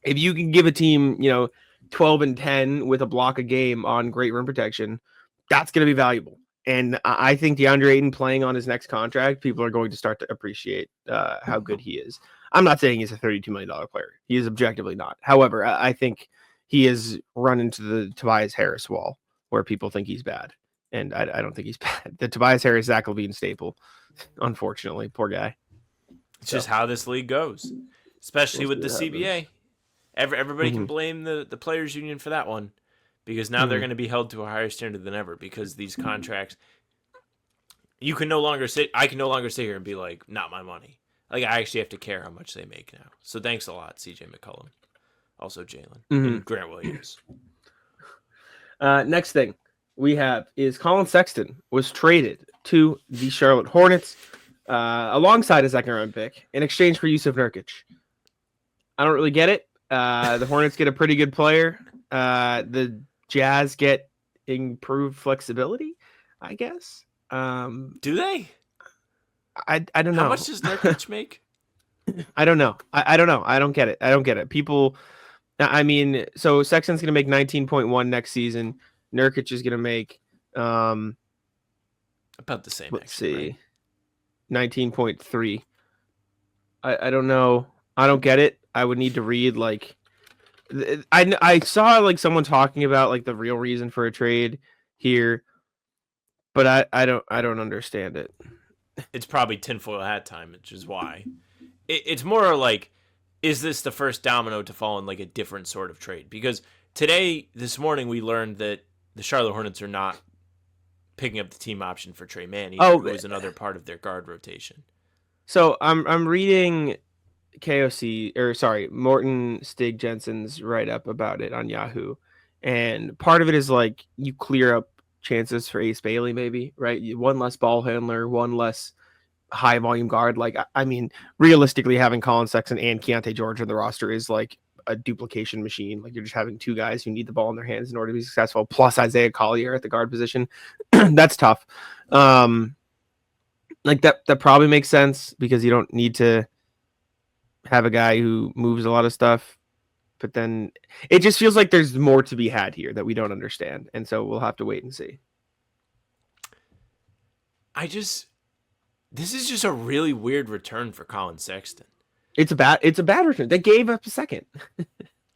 if you can give a team, 12 and 10 with a block a game on great rim protection, that's going to be valuable. And I think DeAndre Ayton playing on his next contract, people are going to start to appreciate how good he is. I'm not saying he's a $32 million player. He is objectively not. However, I think he has run into the Tobias Harris wall where people think he's bad. And I don't think he's bad. The Tobias Harris, Zach LaVine staple, unfortunately. Poor guy. It's just how this league goes, especially with the CBA. Everybody can blame the players union for that one, because now they're going to be held to a higher standard than ever, because these contracts, I can no longer sit here and be like, not my money. Like, I actually have to care how much they make now. So thanks a lot, CJ McCollum. Also Jalen and Grant Williams. Next thing we have is Collin Sexton was traded to the Charlotte Hornets alongside a second-round pick in exchange for Yusuf Nurkic. I don't really get it. The Hornets get a pretty good player. The Jazz get improved flexibility, I guess. Do they? I don't know. How much does Nurkic make? I don't know. I don't know. I don't get it. People, I mean, so Sexton's going to make 19.1 next season. Nurkic is going to make about the same. Let's actually, see, right? 19.3. I don't know. I don't get it. I would need to read like I saw like someone talking about like the real reason for a trade here, but I don't understand it. It's probably tinfoil hat time, which is why. It's more like, is this the first domino to fall in like a different sort of trade? Because this morning, we learned that the Charlotte Hornets are not picking up the team option for Trey Mann. Who was another part of their guard rotation. So I'm reading Morton Stig Jensen's write-up about it on Yahoo. And part of it is like you clear up chances for Ace Bailey, maybe, right? One less ball handler, one less high volume guard. Like, I mean, realistically, having Collin Sexton and Keontae George on the roster is like a duplication machine. Like, you're just having two guys who need the ball in their hands in order to be successful, plus Isaiah Collier at the guard position. That's tough. Like that probably makes sense because you don't need to have a guy who moves a lot of stuff, but then it just feels like there's more to be had here that we don't understand. And so we'll have to wait and see. This is just a really weird return for Collin Sexton. It's a bad return. They gave up a second.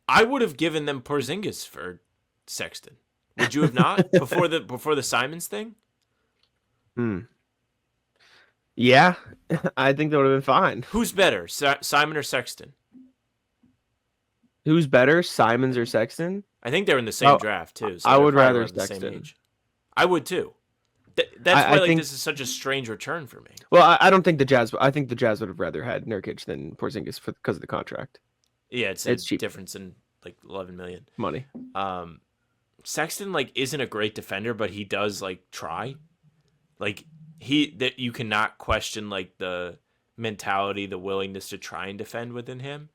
I would have given them Porzingis for Sexton. Would you have not before the Simons thing? Yeah, I think that would have been fine. Who's better, Simon or Sexton? Who's better, Simons or Sexton? I think they're in the same draft too. So I would rather Sexton. I would too. That's why think, this is such a strange return for me. Well, I don't think the Jazz. I think the Jazz would have rather had Nurkic than Porzingis because of the contract. Yeah, it's cheap difference in like $11 million money. Sexton like isn't a great defender, but he does like try. Like that you cannot question like the mentality, the willingness to try and defend within him.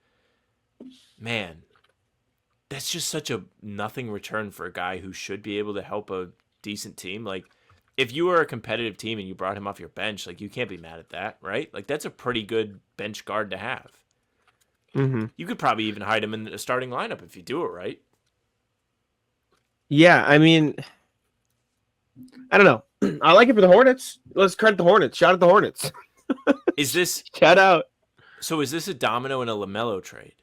Man, that's just such a nothing return for a guy who should be able to help a decent team. Like, if you were a competitive team and you brought him off your bench, like, you can't be mad at that, right? Like, that's a pretty good bench guard to have. Mm-hmm. You could probably even hide him in the starting lineup if you do it right. Yeah, I mean, I don't know. I like it for the Hornets. Let's credit the Hornets. Shout out the Hornets. Is this shout out? So is this a domino in a LaMelo trade?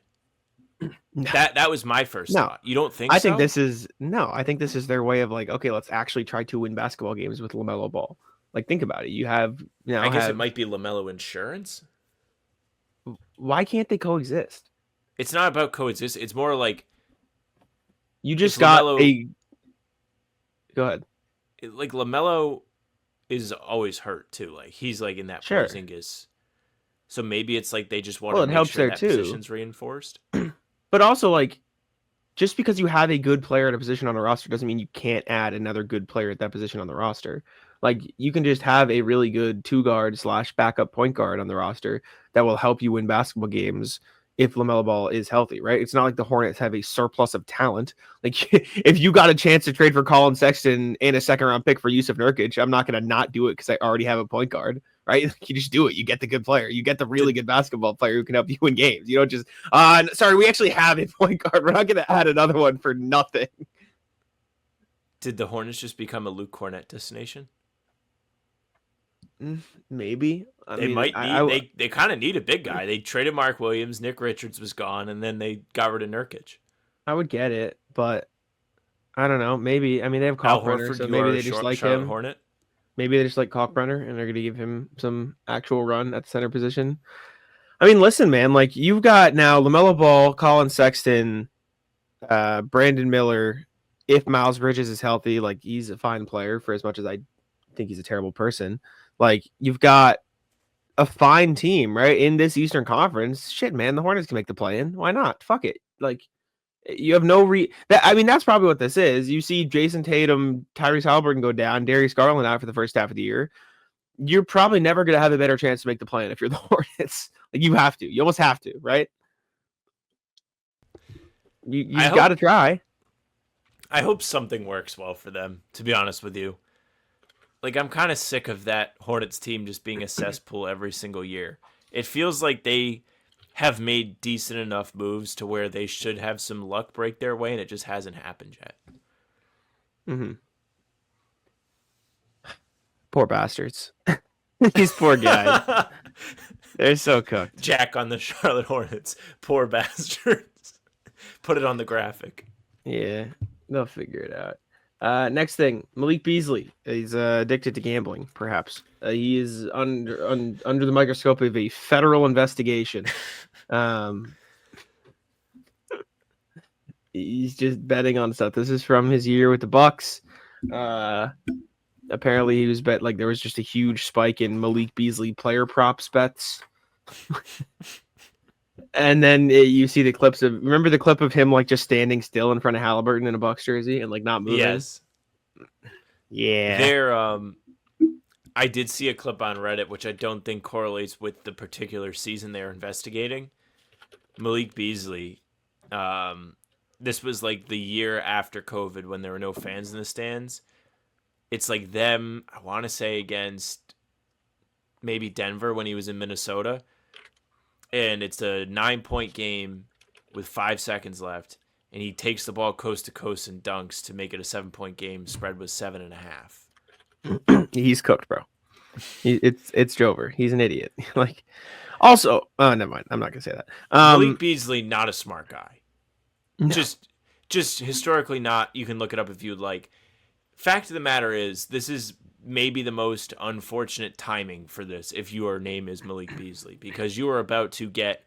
No. That was my first thought. You don't think? I think this is I think this is their way of like, okay, let's actually try to win basketball games with LaMelo Ball. Like, think about it. You have I guess it might be LaMelo insurance. Why can't they coexist? It's not about coexist. It's more like you just got LaMelo, Go ahead. Like, LaMelo is always hurt too. Like, he's like in that Porzingis. So maybe it's like they just want to make sure that position's reinforced. But also, like, just because you have a good player at a position on the roster doesn't mean you can't add another good player at that position on the roster. Like you can just have a really good 2-guard / backup point guard on the roster that will help you win basketball games if LaMelo Ball is healthy, right? It's not like the Hornets have a surplus of talent. Like if you got a chance to trade for Collin Sexton and a 2nd-round pick for Yusuf Nurkic, I'm not going to not do it because I already have a point guard, right? You just do it. You get the good player. You get the really good basketball player who can help you win games. You don't just, sorry, we actually have a point guard. We're not going to add another one for nothing. Did the Hornets just become a Luke Cornett destination? Maybe. They kind of need a big guy. They traded Mark Williams, Nick Richards was gone, and then they got rid of Nurkic. I would get it, but I don't know. Maybe. I mean, they have Kalkbrenner, so maybe they just like him. Hornet. Maybe they just like Kalkbrenner, and they're going to give him some actual run at the center position. I mean, listen, man. Like you've got now LaMelo Ball, Collin Sexton, Brandon Miller. If Miles Bridges is healthy, like he's a fine player for as much as I think he's a terrible person. Like you've got a fine team, right? In this Eastern Conference. Shit, man, the Hornets can make the play-in. Why not? Fuck it. Like you have no that's probably what this is. You see Jason Tatum, Tyrese Halliburton go down, Darius Garland out for the first half of the year. You're probably never going to have a better chance to make the play-in if you're the Hornets. Like you have to. You almost have to, right? You've got to try. I hope something works well for them, to be honest with you. Like, I'm kind of sick of that Hornets team just being a cesspool every single year. It feels like they have made decent enough moves to where they should have some luck break their way, and it just hasn't happened yet. Mm-hmm. Poor bastards. These poor guys. They're so cooked. Jack on the Charlotte Hornets. Poor bastards. Put it on the graphic. Yeah, they'll figure it out. Next thing, Malik Beasley. He's addicted to gambling, perhaps. He is under the microscope of a federal investigation. He's just betting on stuff. This is from his year with the Bucks. Apparently, he was there was just a huge spike in Malik Beasley player props bets. And then you see the clips of, remember the clip of him like just standing still in front of Halliburton in a Bucks jersey and like not moving? Yes. Yeah. I did see a clip on Reddit, which I don't think correlates with the particular season they're investigating. Malik Beasley, this was like the year after COVID when there were no fans in the stands. It's like them, I want to say against maybe Denver when he was in Minnesota. And it's a 9-point game with 5 seconds left. And he takes the ball coast to coast and dunks to make it a 7-point game. Spread was 7.5. He's cooked, bro. It's Jover. He's an idiot. Also, never mind. I'm not gonna say that. Malik Beasley, not a smart guy. No. Just historically not. You can look it up if you'd like. Fact of the matter is, this is maybe the most unfortunate timing for this if your name is Malik Beasley, because you are about to get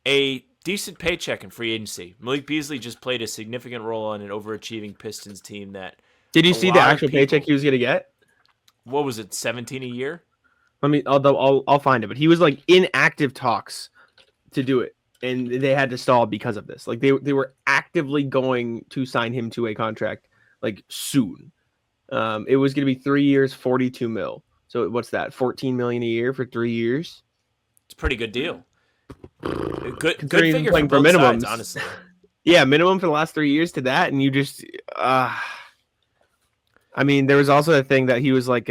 a decent paycheck in free agency. Malik Beasley just played a significant role on an overachieving Pistons team that. Did you see the actual paycheck he was gonna get? What was it, 17 a year? I'll find it, but he was like in active talks to do it, and they had to stall because of this. Like they were actively going to sign him to a contract like soon. It was going to be 3 years, 42 mil. So what's that? 14 million a year for 3 years. It's a pretty good deal. Good figure for both sides, honestly. Yeah, minimum for the last 3 years to that, and you just. I mean, there was also a thing that he was like,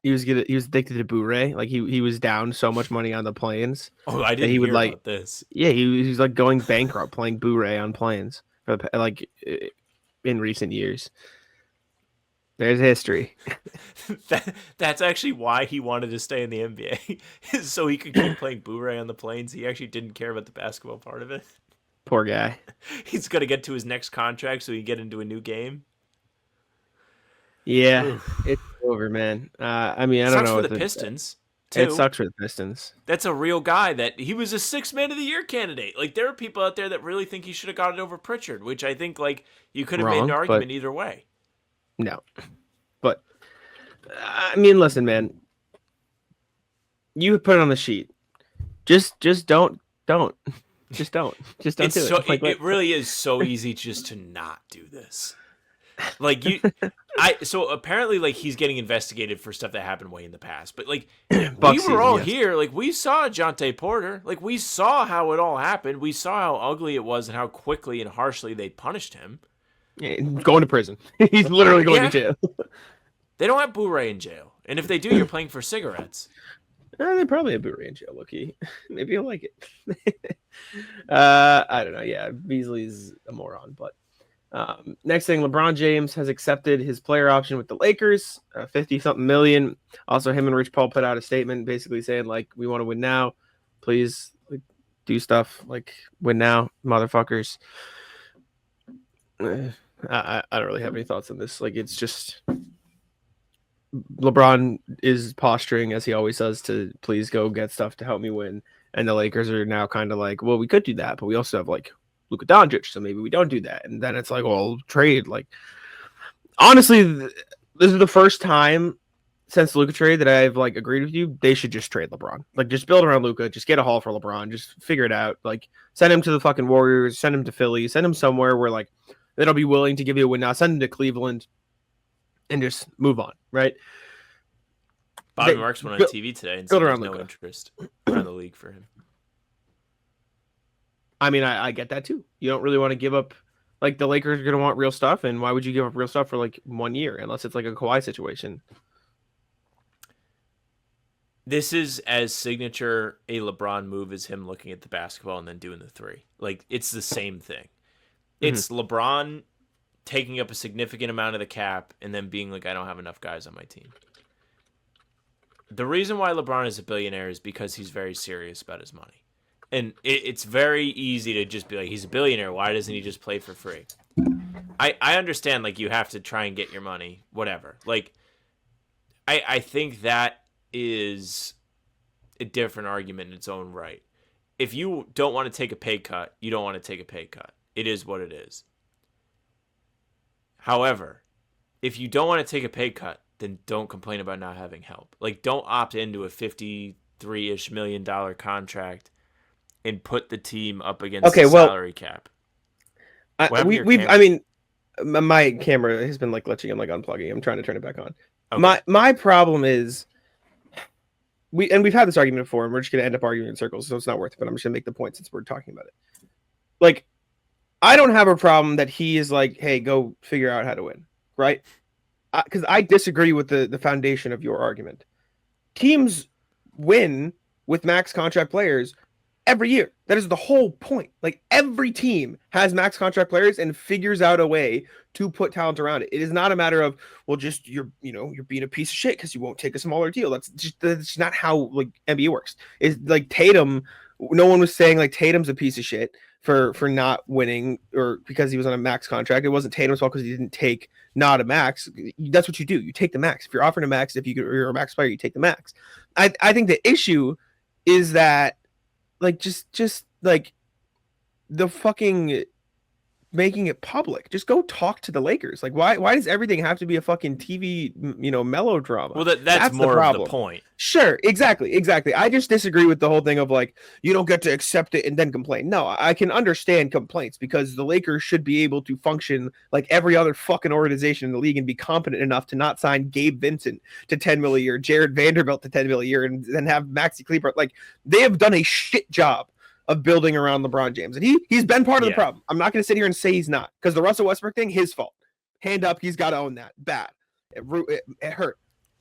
he was addicted to Blu-ray. Like he was down so much money on the planes. Oh, I didn't hear about this. Yeah, he was like going bankrupt playing Blu-ray on planes, like in recent years. There's history. That's actually why he wanted to stay in the NBA, so he could keep playing Blu-ray on the planes. He actually didn't care about the basketball part of it. Poor guy. He's gonna get to his next contract so he can get into a new game. Yeah, Oof. It's over, man. I mean, I don't know. Sucks for the Pistons, too. It sucks for the Pistons. That's a real guy that he was a 6th man of the year candidate. Like, there are people out there that really think he should have got it over Pritchard, which I think, like, you could have made an argument either way. No. But, I mean, listen, man. You put it on the sheet. Just don't. Just don't do it. It really is so easy just to not do this. Like so apparently like he's getting investigated for stuff that happened way in the past. But like we Buck were all season, yes. here. Like we saw Jonte Porter. Like we saw how it all happened. We saw how ugly it was and how quickly and harshly they punished him. Yeah, going to prison. He's literally going to jail. They don't have Blu-ray in jail. And if they do, you're playing for cigarettes. They probably have Blu-ray in jail, Loki. Maybe you'll like it. I don't know. Yeah, Beasley's a moron. But next thing, LeBron James has accepted his player option with the Lakers, 50-something million. Also, him and Rich Paul put out a statement basically saying, like, we want to win now. Please do stuff like win now, motherfuckers. I don't really have any thoughts on this. Like, it's just LeBron is posturing as he always does to please go get stuff to help me win. And the Lakers are now kind of like, well, we could do that, but we also have like Luka Doncic, so maybe we don't do that. And then it's like, well, trade. Like, honestly, this is the first time since the Luka trade that I've like agreed with you. They should just trade LeBron. Like, just build around Luka. Just get a haul for LeBron. Just figure it out. Like, send him to the fucking Warriors. Send him to Philly. Send him somewhere where like they'll be willing to give you a win now. Send him to Cleveland. And just move on, right? Bobby Marks went on TV today and said there's no interest around the league for him. I mean, I get that too. You don't really want to give up, like, the Lakers are going to want real stuff, and why would you give up real stuff for like 1 year unless it's like a Kawhi situation? This is as signature a LeBron move as him looking at the basketball and then doing the three. Like, it's the same thing. It's LeBron taking up a significant amount of the cap and then being like, I don't have enough guys on my team. The reason why LeBron is a billionaire is because he's very serious about his money. And it's very easy to just be like, he's a billionaire. Why doesn't he just play for free? I understand, like, you have to try and get your money, whatever. Like, I think that is a different argument in its own right. If you don't want to take a pay cut, you don't want to take a pay cut. It is what it is. However, if you don't want to take a pay cut, then don't complain about not having help. Like, don't opt into a $53-ish million contract and put the team up against the salary cap. I mean, my camera has been like glitching and like unplugging. I'm trying to turn it back on. Okay. My problem is we've had this argument before, and we're just gonna end up arguing in circles, so it's not worth it. But I'm just gonna make the point since we're talking about it. Like, I don't have a problem that he is like, hey, go figure out how to win, right? Because I disagree with the foundation of your argument. Teams win with max contract players every year. That is the whole point. Like, every team has max contract players and figures out a way to put talent around it. It is not a matter of, well, just you're being a piece of shit because you won't take a smaller deal. That's not how like NBA works. It's like Tatum. No one was saying like Tatum's a piece of shit for not winning or because he was on a max contract. It wasn't Tatum's fault because he didn't take not a max. That's what you do. You take the max. If you're offering a max, you're a max player, you take the max. I think the issue is that like just like the fucking making it public. Just go talk to the Lakers. Like, why does everything have to be a fucking TV, melodrama? Well, that's more of the point. Sure, exactly. I just disagree with the whole thing of like, you don't get to accept it and then complain. No, I can understand complaints because the Lakers should be able to function like every other fucking organization in the league and be competent enough to not sign Gabe Vincent to $10 million a year, Jared Vanderbilt to $10 million a year, and then have Maxi Kleber. Like, they have done a shit job of building around LeBron James. And he's been part of the problem. I'm not going to sit here and say he's not, because the Russell Westbrook thing, his fault. Hand up, he's got to own that. Bad. It hurt.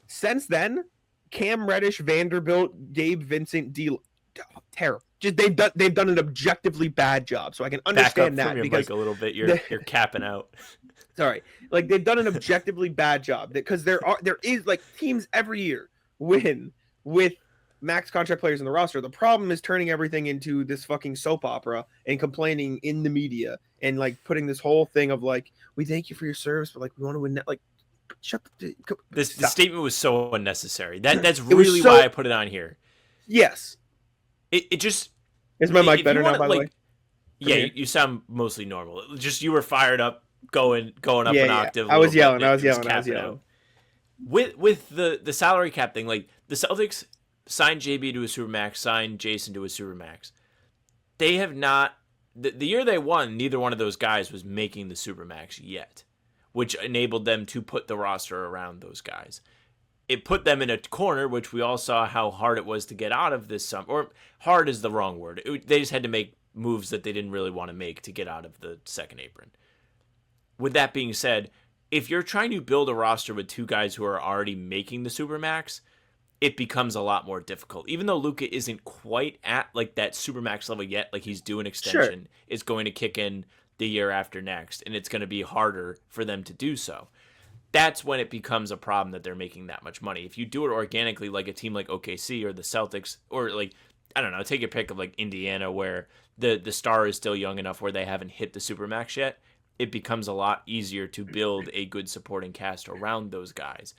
Since then, Cam Reddish, Vanderbilt, Gabe Vincent, terrible. Just they've done an objectively bad job. So I can understand that because a little bit you're capping out. Sorry. Like, they've done an objectively bad job because there is like teams every year win with max contract players in the roster. The problem is turning everything into this fucking soap opera and complaining in the media and like putting this whole thing of like, we thank you for your service, but like we want to win. Like, shut the. The statement was so unnecessary. That's really why I put it on here. Yes. It just is my mic better now? By the way. Yeah, you sound mostly normal. Just you were fired up, going up an octave. I was yelling. With the salary cap thing, like the Celtics signed JB to a supermax, signed Jason to a supermax. They have not. The year they won, neither one of those guys was making the supermax yet. which enabled them to put the roster around those guys. It put them in a corner, which we all saw how hard it was to get out of this summer. Or hard is the wrong word. They just had to make moves that they didn't really want to make to get out of the second apron. With that being said, if you're trying to build a roster with two guys who are already making the Supermax, it becomes a lot more difficult. Even though Luka isn't quite at like that Supermax level yet, like he's due an extension, it's going to kick in the year after next, and it's going to be harder for them to do so. That's when it becomes a problem that they're making that much money. If you do it organically, like a team like OKC or the Celtics, or like, I don't know, take a pick of like Indiana, where the star is still young enough where they haven't hit the Supermax yet, it becomes a lot easier to build a good supporting cast around those guys.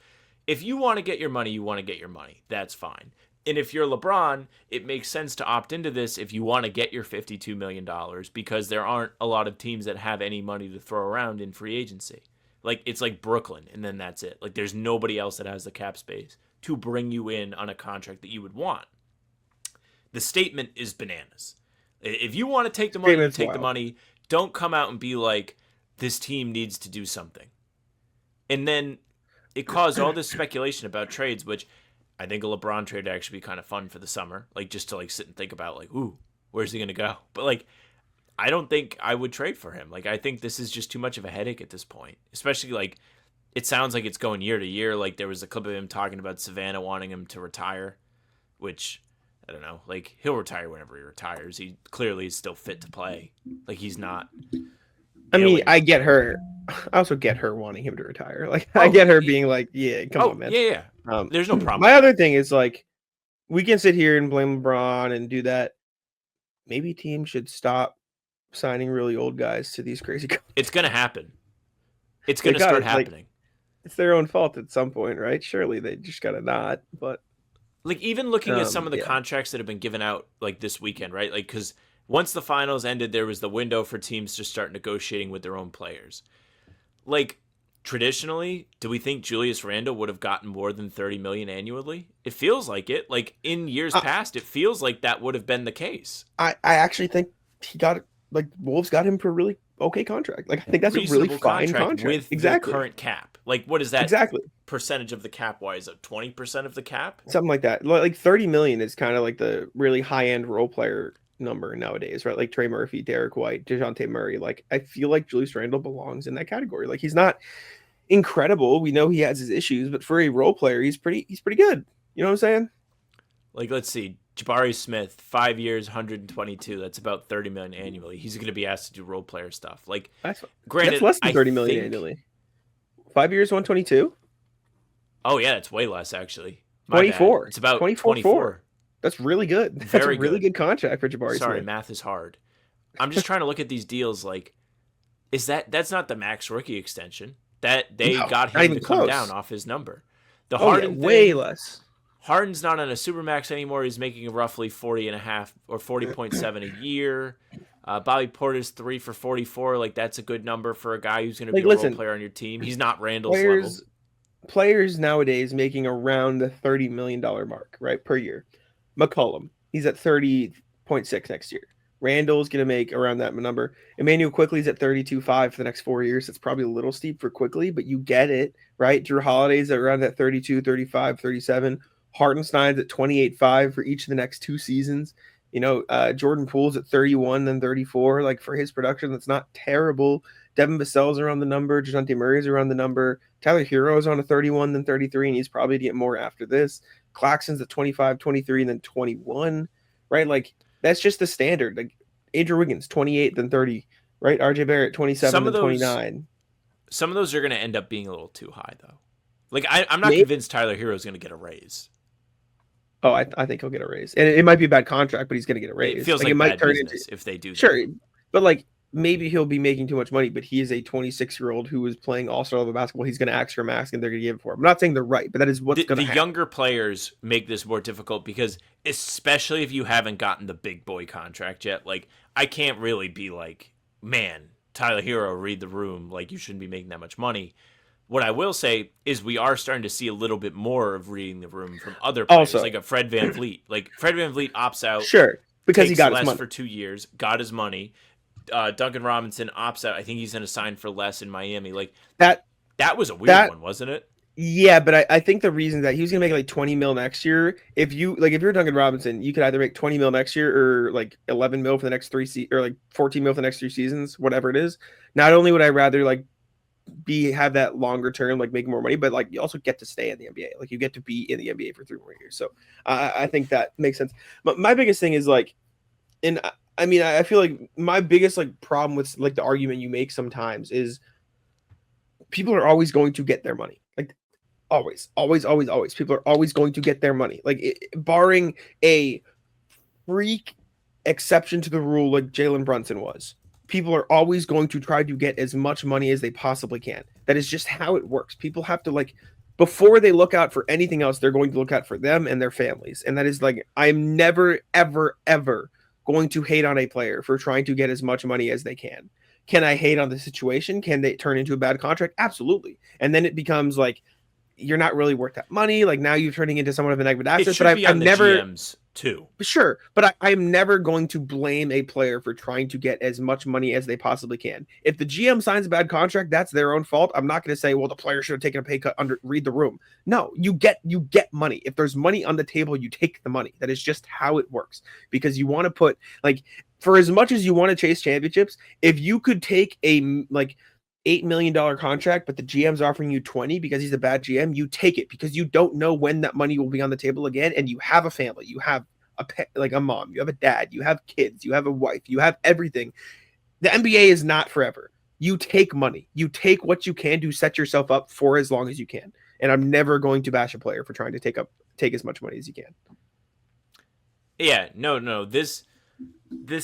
If you want to get your money, you want to get your money. That's fine. And if you're LeBron, it makes sense to opt into this if you want to get your $52 million, because there aren't a lot of teams that have any money to throw around in free agency. Like, it's like Brooklyn, and then that's it. Like, there's nobody else that has the cap space to bring you in on a contract that you would want. The statement is bananas. If you want to take the money, you take the money. Don't come out and be like, this team needs to do something. And then it caused all this speculation about trades, which I think a LeBron trade would actually be kind of fun for the summer. Like, just to, like, sit and think about, like, ooh, where's he going to go? But, like, I don't think I would trade for him. Like, I think this is just too much of a headache at this point. Especially, like, it sounds like it's going year to year. Like, there was a clip of him talking about Savannah wanting him to retire, which, I don't know. Like, he'll retire whenever he retires. He clearly is still fit to play. Like, he's not. I mean, I get her. I also get her wanting him to retire. Like, I get her being like, yeah, come on, man. Yeah. There's no problem. My other thing is, like, we can sit here and blame LeBron and do that. Maybe teams should stop signing really old guys to these crazy contracts. It's going to happen. It's going to start happening. Like, it's their own fault at some point, right? Surely they just got to not. But, like, even looking at some of the contracts that have been given out, like, this weekend, right? Like, because once the finals ended, there was the window for teams to start negotiating with their own players. Like, traditionally, do we think Julius Randle would have gotten more than $30 million annually? It feels like it. Like, in years past, it feels like that would have been the case. I actually think he got it. Like, Wolves got him for a really okay contract. Like, I think that's a really fine contract with the current cap. Like, what is that? Exactly. Percentage of the cap? Why is it 20% of the cap? Something like that. Like, $30 million is kind of like the really high end role player number nowadays, right? Like Trey Murphy, Derek White, DeJounte Murray. Like, I feel like Julius Randle belongs in that category. Like, he's not incredible. We know he has his issues, but for a role player, he's pretty good. You know what I'm saying? Like, let's see. Jabari Smith, 5 years, 122. That's about $30 million annually. He's going to be asked to do role player stuff. Like, granted, that's less than $30 million annually. 5 years, 122. Oh yeah, it's way less actually. 24. It's about 24. That's really good. That's a really good contract for Jabari Smith. Sorry, math is hard. I'm just trying to look at these deals. Like, that's not the max rookie extension that they got him to come down off his number. The Harden way less. Harden's not on a supermax anymore. He's making roughly 40.5 or 40.7 a year. Bobby Portis 3 for 44. Like, that's a good number for a guy who's going to be a role player on your team. He's not Randall's level. Players nowadays making around the $30 million mark, right, per year. McCollum, he's at 30.6 next year. Randall's going to make around that number. Emmanuel Quickley's at 32.5 for the next 4 years. It's probably a little steep for Quickley, but you get it, right? Drew Holiday's at around that 32, 35, 37. Hartenstein's at 28.5 for each of the next 2 seasons. You know, Jordan Poole's at 31, then 34. Like, for his production, that's not terrible. Devin Vassell's around the number. DeJounte Murray's around the number. Tyler Hero's on a 31, then 33, and he's probably to get more after this. Claxton's at 25, 23, and then 21, right? Like, that's just the standard. Like, Andrew Wiggins, 28, then 30, right? RJ Barrett, 27, then 29. Some of those are going to end up being a little too high, though. Like, I'm not convinced Tyler Hero's going to get a raise. Oh, I think he'll get a raise. And it might be a bad contract, but he's going to get a raise. It feels like it might bad business if they do that. Sure, but, like, maybe he'll be making too much money, but he is a 26-year-old who is playing all-star level basketball. He's going to ask for a max, and they're going to give it for him. I'm not saying they're right, but that is what's going to happen. The younger players make this more difficult because, especially if you haven't gotten the big boy contract yet, like, I can't really be like, man, Tyler Hero, read the room. Like, you shouldn't be making that much money. What I will say is we are starting to see a little bit more of reading the room from other players, like a Fred VanVleet. Like, Fred VanVleet opts out. Sure, because he got his less money for 2 years, got his money. Duncan Robinson opts out. I think he's going to sign for less in Miami. Like That that was a weird that one, wasn't it? Yeah, but I think the reason that he was gonna make like 20 mil next year, if you're Duncan Robinson, you could either make 20 mil next year or like 11 mil for the next or like 14 mil for the next 3 seasons, whatever it is. Not only would I rather like have that longer term, like make more money, but like you also get to stay in the NBA. Like you get to be in the NBA for 3 more years. So I think that makes sense. But my biggest thing is like, and I mean, I feel like my biggest like problem with like the argument you make sometimes is people are always going to get their money. Like always, always, always, always. People are always going to get their money. Like barring a freak exception to the rule like Jalen Brunson was. People are always going to try to get as much money as they possibly can. That is just how it works. People have to like before they look out for anything else, they're going to look out for them and their families. And that is like I'm never, ever, ever going to hate on a player for trying to get as much money as they can. Can I hate on the situation? Can they turn into a bad contract? Absolutely. And then it becomes like you're not really worth that money. Like now you're turning into someone of a negative asset. It should but be I've on the never GMs too. Sure, but I'm never going to blame a player for trying to get as much money as they possibly can. If the GM signs a bad contract, that's their own fault. I'm not going to say, well, the player should have taken a pay cut. Read the room. No, you get money. If there's money on the table, you take the money. That is just how it works. Because you want to put like for as much as you want to chase championships, if you could take a like $8 million contract, but the GM's offering you 20 because he's a bad GM, you take it because you don't know when that money will be on the table again. And you have a family, you have like a mom, you have a dad, you have kids, you have a wife, you have everything. The NBA is not forever. You take money, you take what you can to set yourself up for as long as you can. And I'm never going to bash a player for trying to take as much money as you can. Yeah, no. This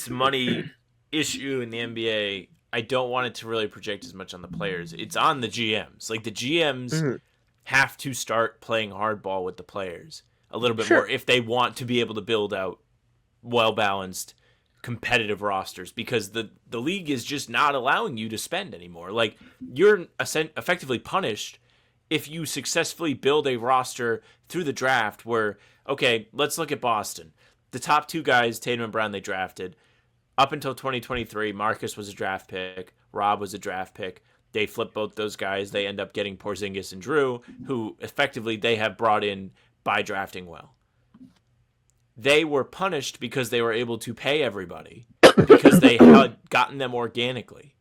money issue in the NBA, I don't want it to really project as much on the players. It's on the GMs. Like the GMs have to start playing hardball with the players a little bit more if they want to be able to build out well-balanced competitive rosters, because the league is just not allowing you to spend anymore. Like you're effectively punished if you successfully build a roster through the draft where, okay, let's look at Boston. The top two guys, Tatum and Brown, they drafted. Up until 2023, Marcus was a draft pick. Rob was a draft pick. They flip both those guys. They end up getting Porzingis and Drew, who effectively they have brought in by drafting well. They were punished because they were able to pay everybody because they had gotten them organically.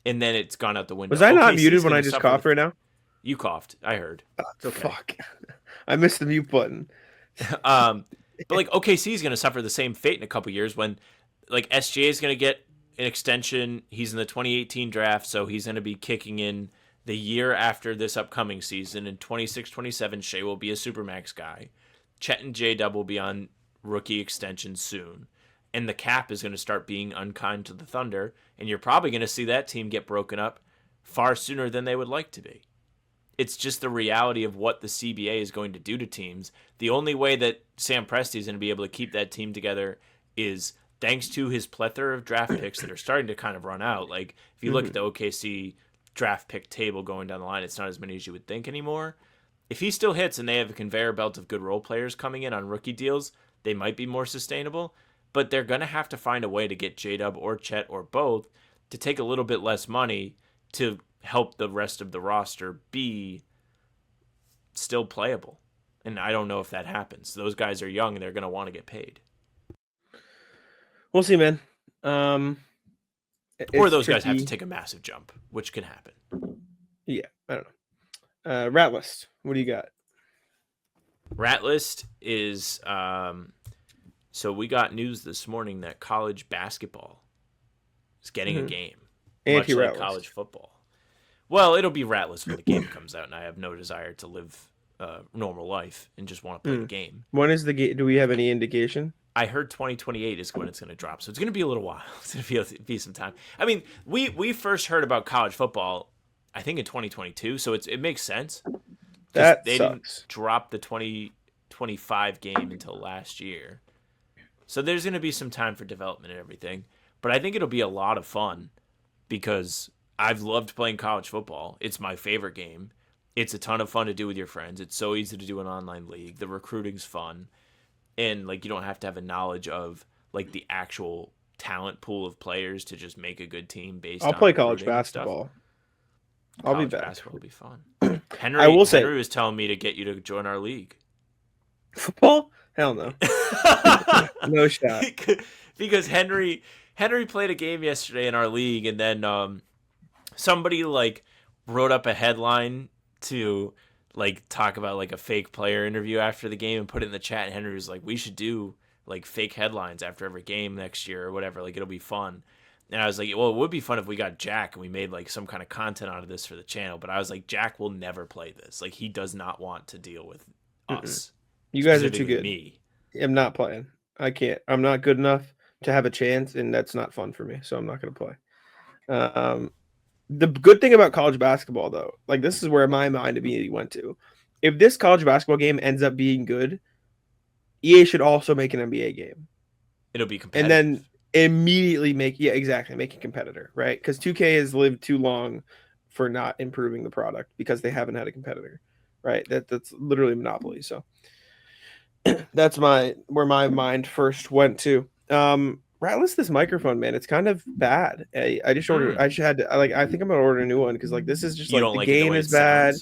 And then it's gone out the window. Was I not muted when I just coughed right now? You coughed. I heard. It's okay. Fuck. I missed the mute button. But like OKC is going to suffer the same fate in a couple years when like SGA is going to get an extension. He's in the 2018 draft, so he's going to be kicking in the year after this upcoming season. In 26-27, Shea will be a Supermax guy. Chet and J-Dub will be on rookie extension soon. And the cap is going to start being unkind to the Thunder, and you're probably going to see that team get broken up far sooner than they would like to be. It's just the reality of what the CBA is going to do to teams. The only way that Sam Presti is going to be able to keep that team together is thanks to his plethora of draft picks that are starting to kind of run out. Like, if you look at the OKC draft pick table going down the line, it's not as many as you would think anymore. If he still hits and they have a conveyor belt of good role players coming in on rookie deals, they might be more sustainable. But they're going to have to find a way to get J-Dub or Chet or both to take a little bit less money to help the rest of the roster be still playable. And I don't know if that happens. Those guys are young and they're going to want to get paid. We'll see, man. Or those guys have to take a massive jump, which can happen. Yeah, I don't know. Rat list. What do you got? Rat list is so we got news this morning that college basketball is getting a game, much like college football. Well, it'll be rat list when the game comes out, and I have no desire to live a normal life and just want to play the game. When is the game? Do we have any indication? I heard 2028 is when it's going to drop, so it's going to be a little while. It's going to be some time. I mean, we first heard about college football, I think in 2022, so it makes sense. They didn't drop the 2025 game until last year, so there's going to be some time for development and everything. But I think it'll be a lot of fun because I've loved playing college football. It's my favorite game. It's a ton of fun to do with your friends. It's so easy to do an online league. The recruiting's fun. And like you don't have to have a knowledge of like the actual talent pool of players to just make a good team based I'll on play college recruiting and stuff. basketball. I'll be College back. basketball will be fun. I will say Henry was telling me to get you to join our league. Football? Hell no. No shot. Because Henry played a game yesterday in our league, and then somebody like wrote up a headline to like talk about like a fake player interview after the game and put it in the chat. And Henry was like, "We should do like fake headlines after every game next year or whatever. Like it'll be fun." And I was like, "Well, it would be fun if we got Jack and we made like some kind of content out of this for the channel." But I was like, "Jack will never play this. Like he does not want to deal with us. You guys are too good. Me. I'm not playing. I can't. I'm not good enough to have a chance, and that's not fun for me. So I'm not going to play. The good thing about college basketball, though, like this is where my mind immediately went to. If this college basketball game ends up being good, EA should also make an NBA game. It'll be competitive. And then immediately make a competitor, right? Because 2K has lived too long for not improving the product because they haven't had a competitor, right? That's literally Monopoly. So that's where my mind first went to. Ratless, this microphone, man, it's kind of bad. I just ordered. I think I'm gonna order a new one because like this is just like the game is bad.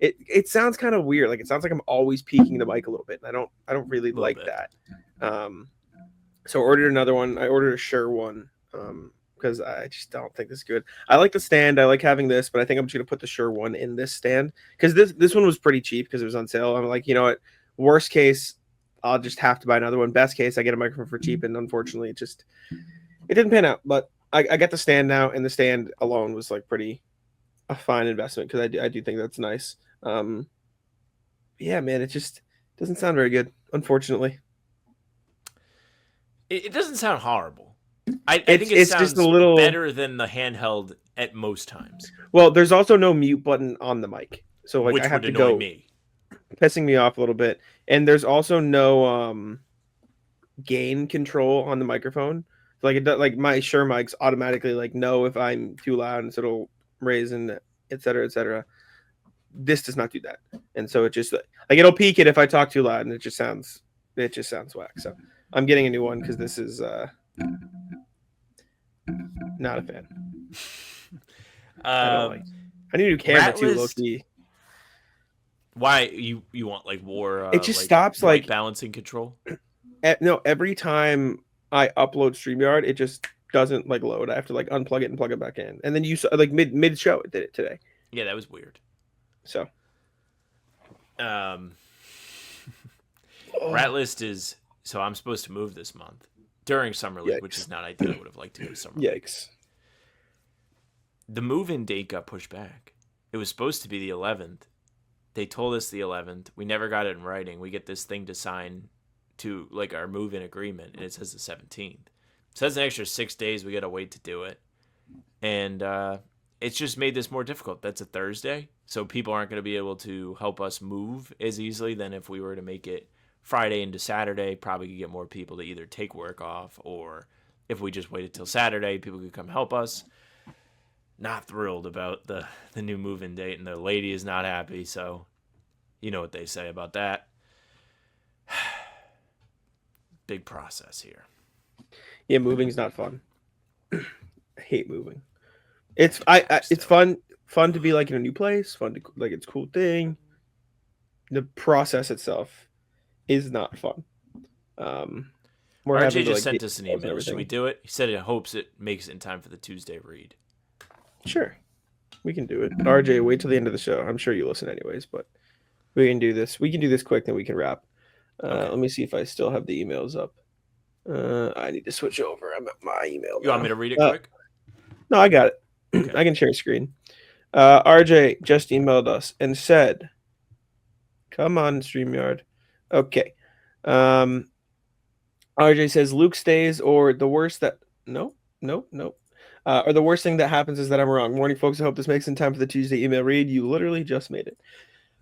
It sounds kind of weird. Like it sounds like I'm always peeking the mic a little bit. And I don't really like that. So I ordered another one. I ordered a Shure one because I just don't think this is good. I like the stand. I like having this, but I think I'm just gonna put the Shure one in this stand because this one was pretty cheap because it was on sale. I'm like, you know what? Worst case, I'll just have to buy another one. Best case, I get a microphone for cheap, and unfortunately, it didn't pan out. But I got the stand now, and the stand alone was like a fine investment because I do think that's nice. Yeah, man, it just doesn't sound very good, unfortunately. It doesn't sound horrible. I think it sounds just a little better than the handheld at most times. Well, there's also no mute button on the mic, so like which I have would to annoy go. Me. Pissing me off a little bit. And there's also no gain control on the microphone. Like it does, like my Shure mics automatically like know if I'm too loud, and so it'll raise and et cetera, et cetera. This does not do that. And so it just like it'll peak it if I talk too loud, and it just sounds whack. So I'm getting a new one because this is not a fan. I need a new camera too, low-key. Why you want like war? It just stops like balancing control. No, every time I upload StreamYard, it just doesn't like load. I have to like unplug it and plug it back in, and then you like mid show it did it today. Yeah, that was weird. So, Ratlist is so I'm supposed to move this month during Summer League, which is not ideal. I would have liked to go to Summer League. Yikes! The move-in date got pushed back. It was supposed to be the 11th. They told us the 11th. We never got it in writing. We get this thing to sign to like our move-in agreement, and it says the 17th. It says an extra 6 days. We got to wait to do it. And it's just made this more difficult. That's a Thursday, so people aren't going to be able to help us move as easily than if we were to make it Friday into Saturday. Probably could get more people to either take work off, or if we just waited till Saturday, people could come help us. Not thrilled about the new move-in date, and the lady is not happy, so you know what they say about that. Big process here. Yeah, moving's not fun. I hate moving. It's fun to be like in a new place, fun to like it's a cool thing. The process itself is not fun. RJ just sent us an email. Should we do it? He said it hopes it makes it in time for the Tuesday read. Sure. We can do it. RJ, wait till the end of the show. I'm sure you listen anyways, but we can do this. We can do this quick, then we can wrap. Okay. Let me see if I still have the emails up. I need to switch over. I'm at my email now. You want me to read it quick? No, I got it. Okay. I can share screen. RJ just emailed us and said, come on, StreamYard. Okay. RJ says, Luke stays or the worst that... Nope. Or the worst thing that happens is that I'm wrong. Morning, folks. I hope this makes in time for the Tuesday email read. You literally just made it.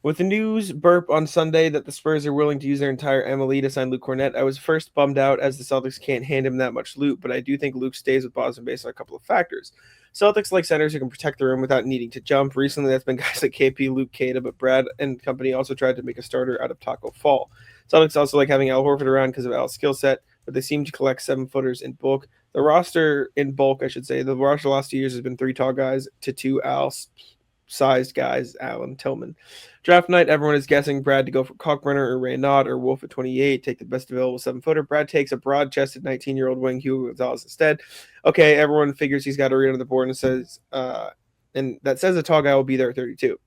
With the news burp on Sunday that the Spurs are willing to use their entire MLE to sign Luke Kornet, I was first bummed out as the Celtics can't hand him that much loot, but I do think Luke stays with Boston based on a couple of factors. Celtics like centers who can protect the rim without needing to jump. Recently, that's been guys like KP, Luke, Kada, but Brad and company also tried to make a starter out of Taco Fall. Celtics also like having Al Horford around because of Al's skill set, but they seem to collect 7-footers in bulk. The roster in bulk, I should say, the roster the last 2 years has been 3 tall guys to 2 Al-sized guys, Allen Tillman. Draft night, everyone is guessing Brad to go for Kalkbrenner or Randall or Wolf at 28. Take the best available 7-footer. Brad takes a broad-chested 19-year-old wing Hugo Gonzalez instead. Okay, everyone figures he's got to read on the board and says, that says a tall guy will be there at 32.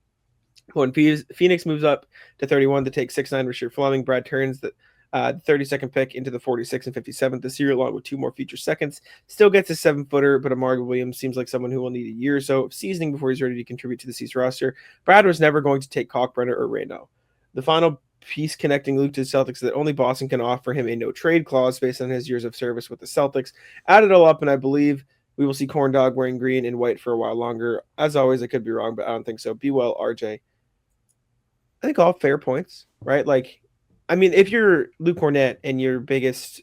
When Phoenix moves up to 31 to take 6'9" Rasheed Fleming, Brad turns the 32nd pick into the 46th and 57th this year, along with 2 more future seconds. Still gets a 7-footer, but Amari Williams seems like someone who will need a year or so of seasoning before he's ready to contribute to the C's roster. Brad was never going to take Kalkbrenner or Randall. The final piece connecting Luke to the Celtics is that only Boston can offer him a no-trade clause based on his years of service with the Celtics. Add it all up, and I believe we will see Corn Dog wearing green and white for a while longer. As always, I could be wrong, but I don't think so. Be well, RJ. I think all fair points, right? Like, I mean, if you're Luke Cornett and your biggest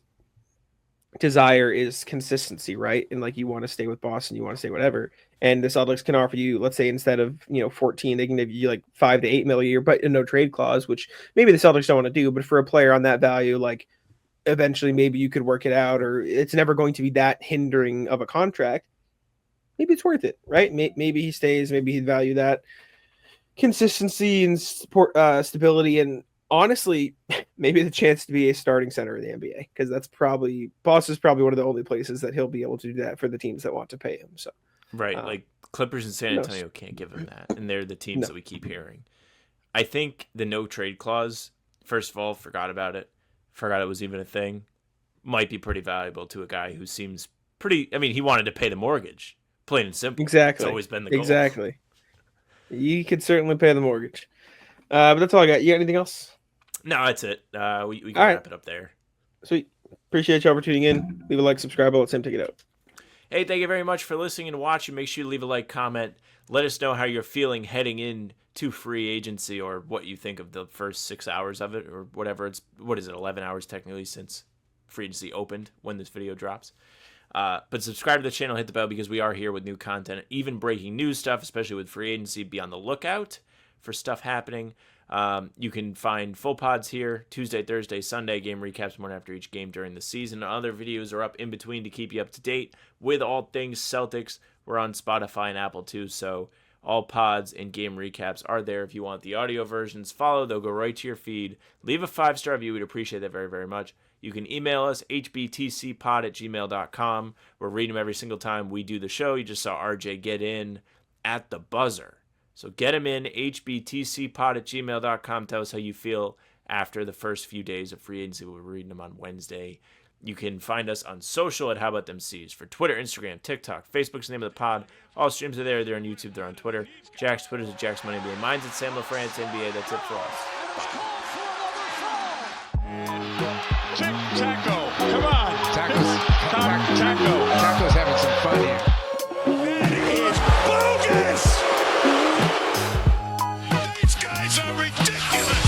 desire is consistency, right? And like you want to stay with Boston, you want to stay whatever. And the Celtics can offer you, let's say instead of 14, they can give you like $5 to $8 million a year, but a no trade clause, which maybe the Celtics don't want to do. But for a player on that value, like eventually maybe you could work it out, or it's never going to be that hindering of a contract. Maybe it's worth it, right? Maybe he stays. Maybe he'd value that consistency and support, stability, and honestly, maybe the chance to be a starting center in the NBA, because that's probably Boston's probably one of the only places that he'll be able to do that for the teams that want to pay him. So, right, like Clippers and San Antonio can't give him that, and they're the teams that we keep hearing. I think the no trade clause, first of all, forgot about it. Forgot it was even a thing. Might be pretty valuable to a guy who seems pretty. I mean, he wanted to pay the mortgage, plain and simple. Exactly, it's always been the goal. Exactly. You could certainly pay the mortgage. But that's all I got. You got anything else? No, that's it. We can wrap it up there. Sweet. Appreciate y'all for tuning in. Leave a like, subscribe. I'll let Sam take it out. Hey, thank you very much for listening and watching. Make sure you leave a like, comment. Let us know how you're feeling heading into free agency, or what you think of the first 6 hours of it, or whatever. What is it, 11 hours technically since free agency opened when this video drops. But subscribe to the channel, hit the bell, because we are here with new content, even breaking news stuff, especially with free agency. Be on the lookout for stuff happening. You can find full pods here Tuesday, Thursday, Sunday, game recaps morning after each game during the season. Other videos are up in between to keep you up to date with all things Celtics. We're on Spotify and Apple too, so all pods and game recaps are there. If you want the audio versions, they'll go right to your feed. Leave a 5-star review. We'd appreciate that very, very much. You can email us, hbtcpod@gmail.com. We're reading them every single time we do the show. You just saw RJ get in at the buzzer. So get him in, hbtcpod@gmail.com. Tell us how you feel after the first few days of free agency. We're reading them on Wednesday. You can find us on social at How About Them C's for Twitter, Instagram, TikTok. Facebook's the name of the pod. All streams are there. They're on YouTube. They're on Twitter. Jack's Twitter's at Jack's Money NBA. Mine's at Sam LaFrance NBA. That's it for us. Taco, come on. Taco's having some fun here. That is bogus. These guys are ridiculous.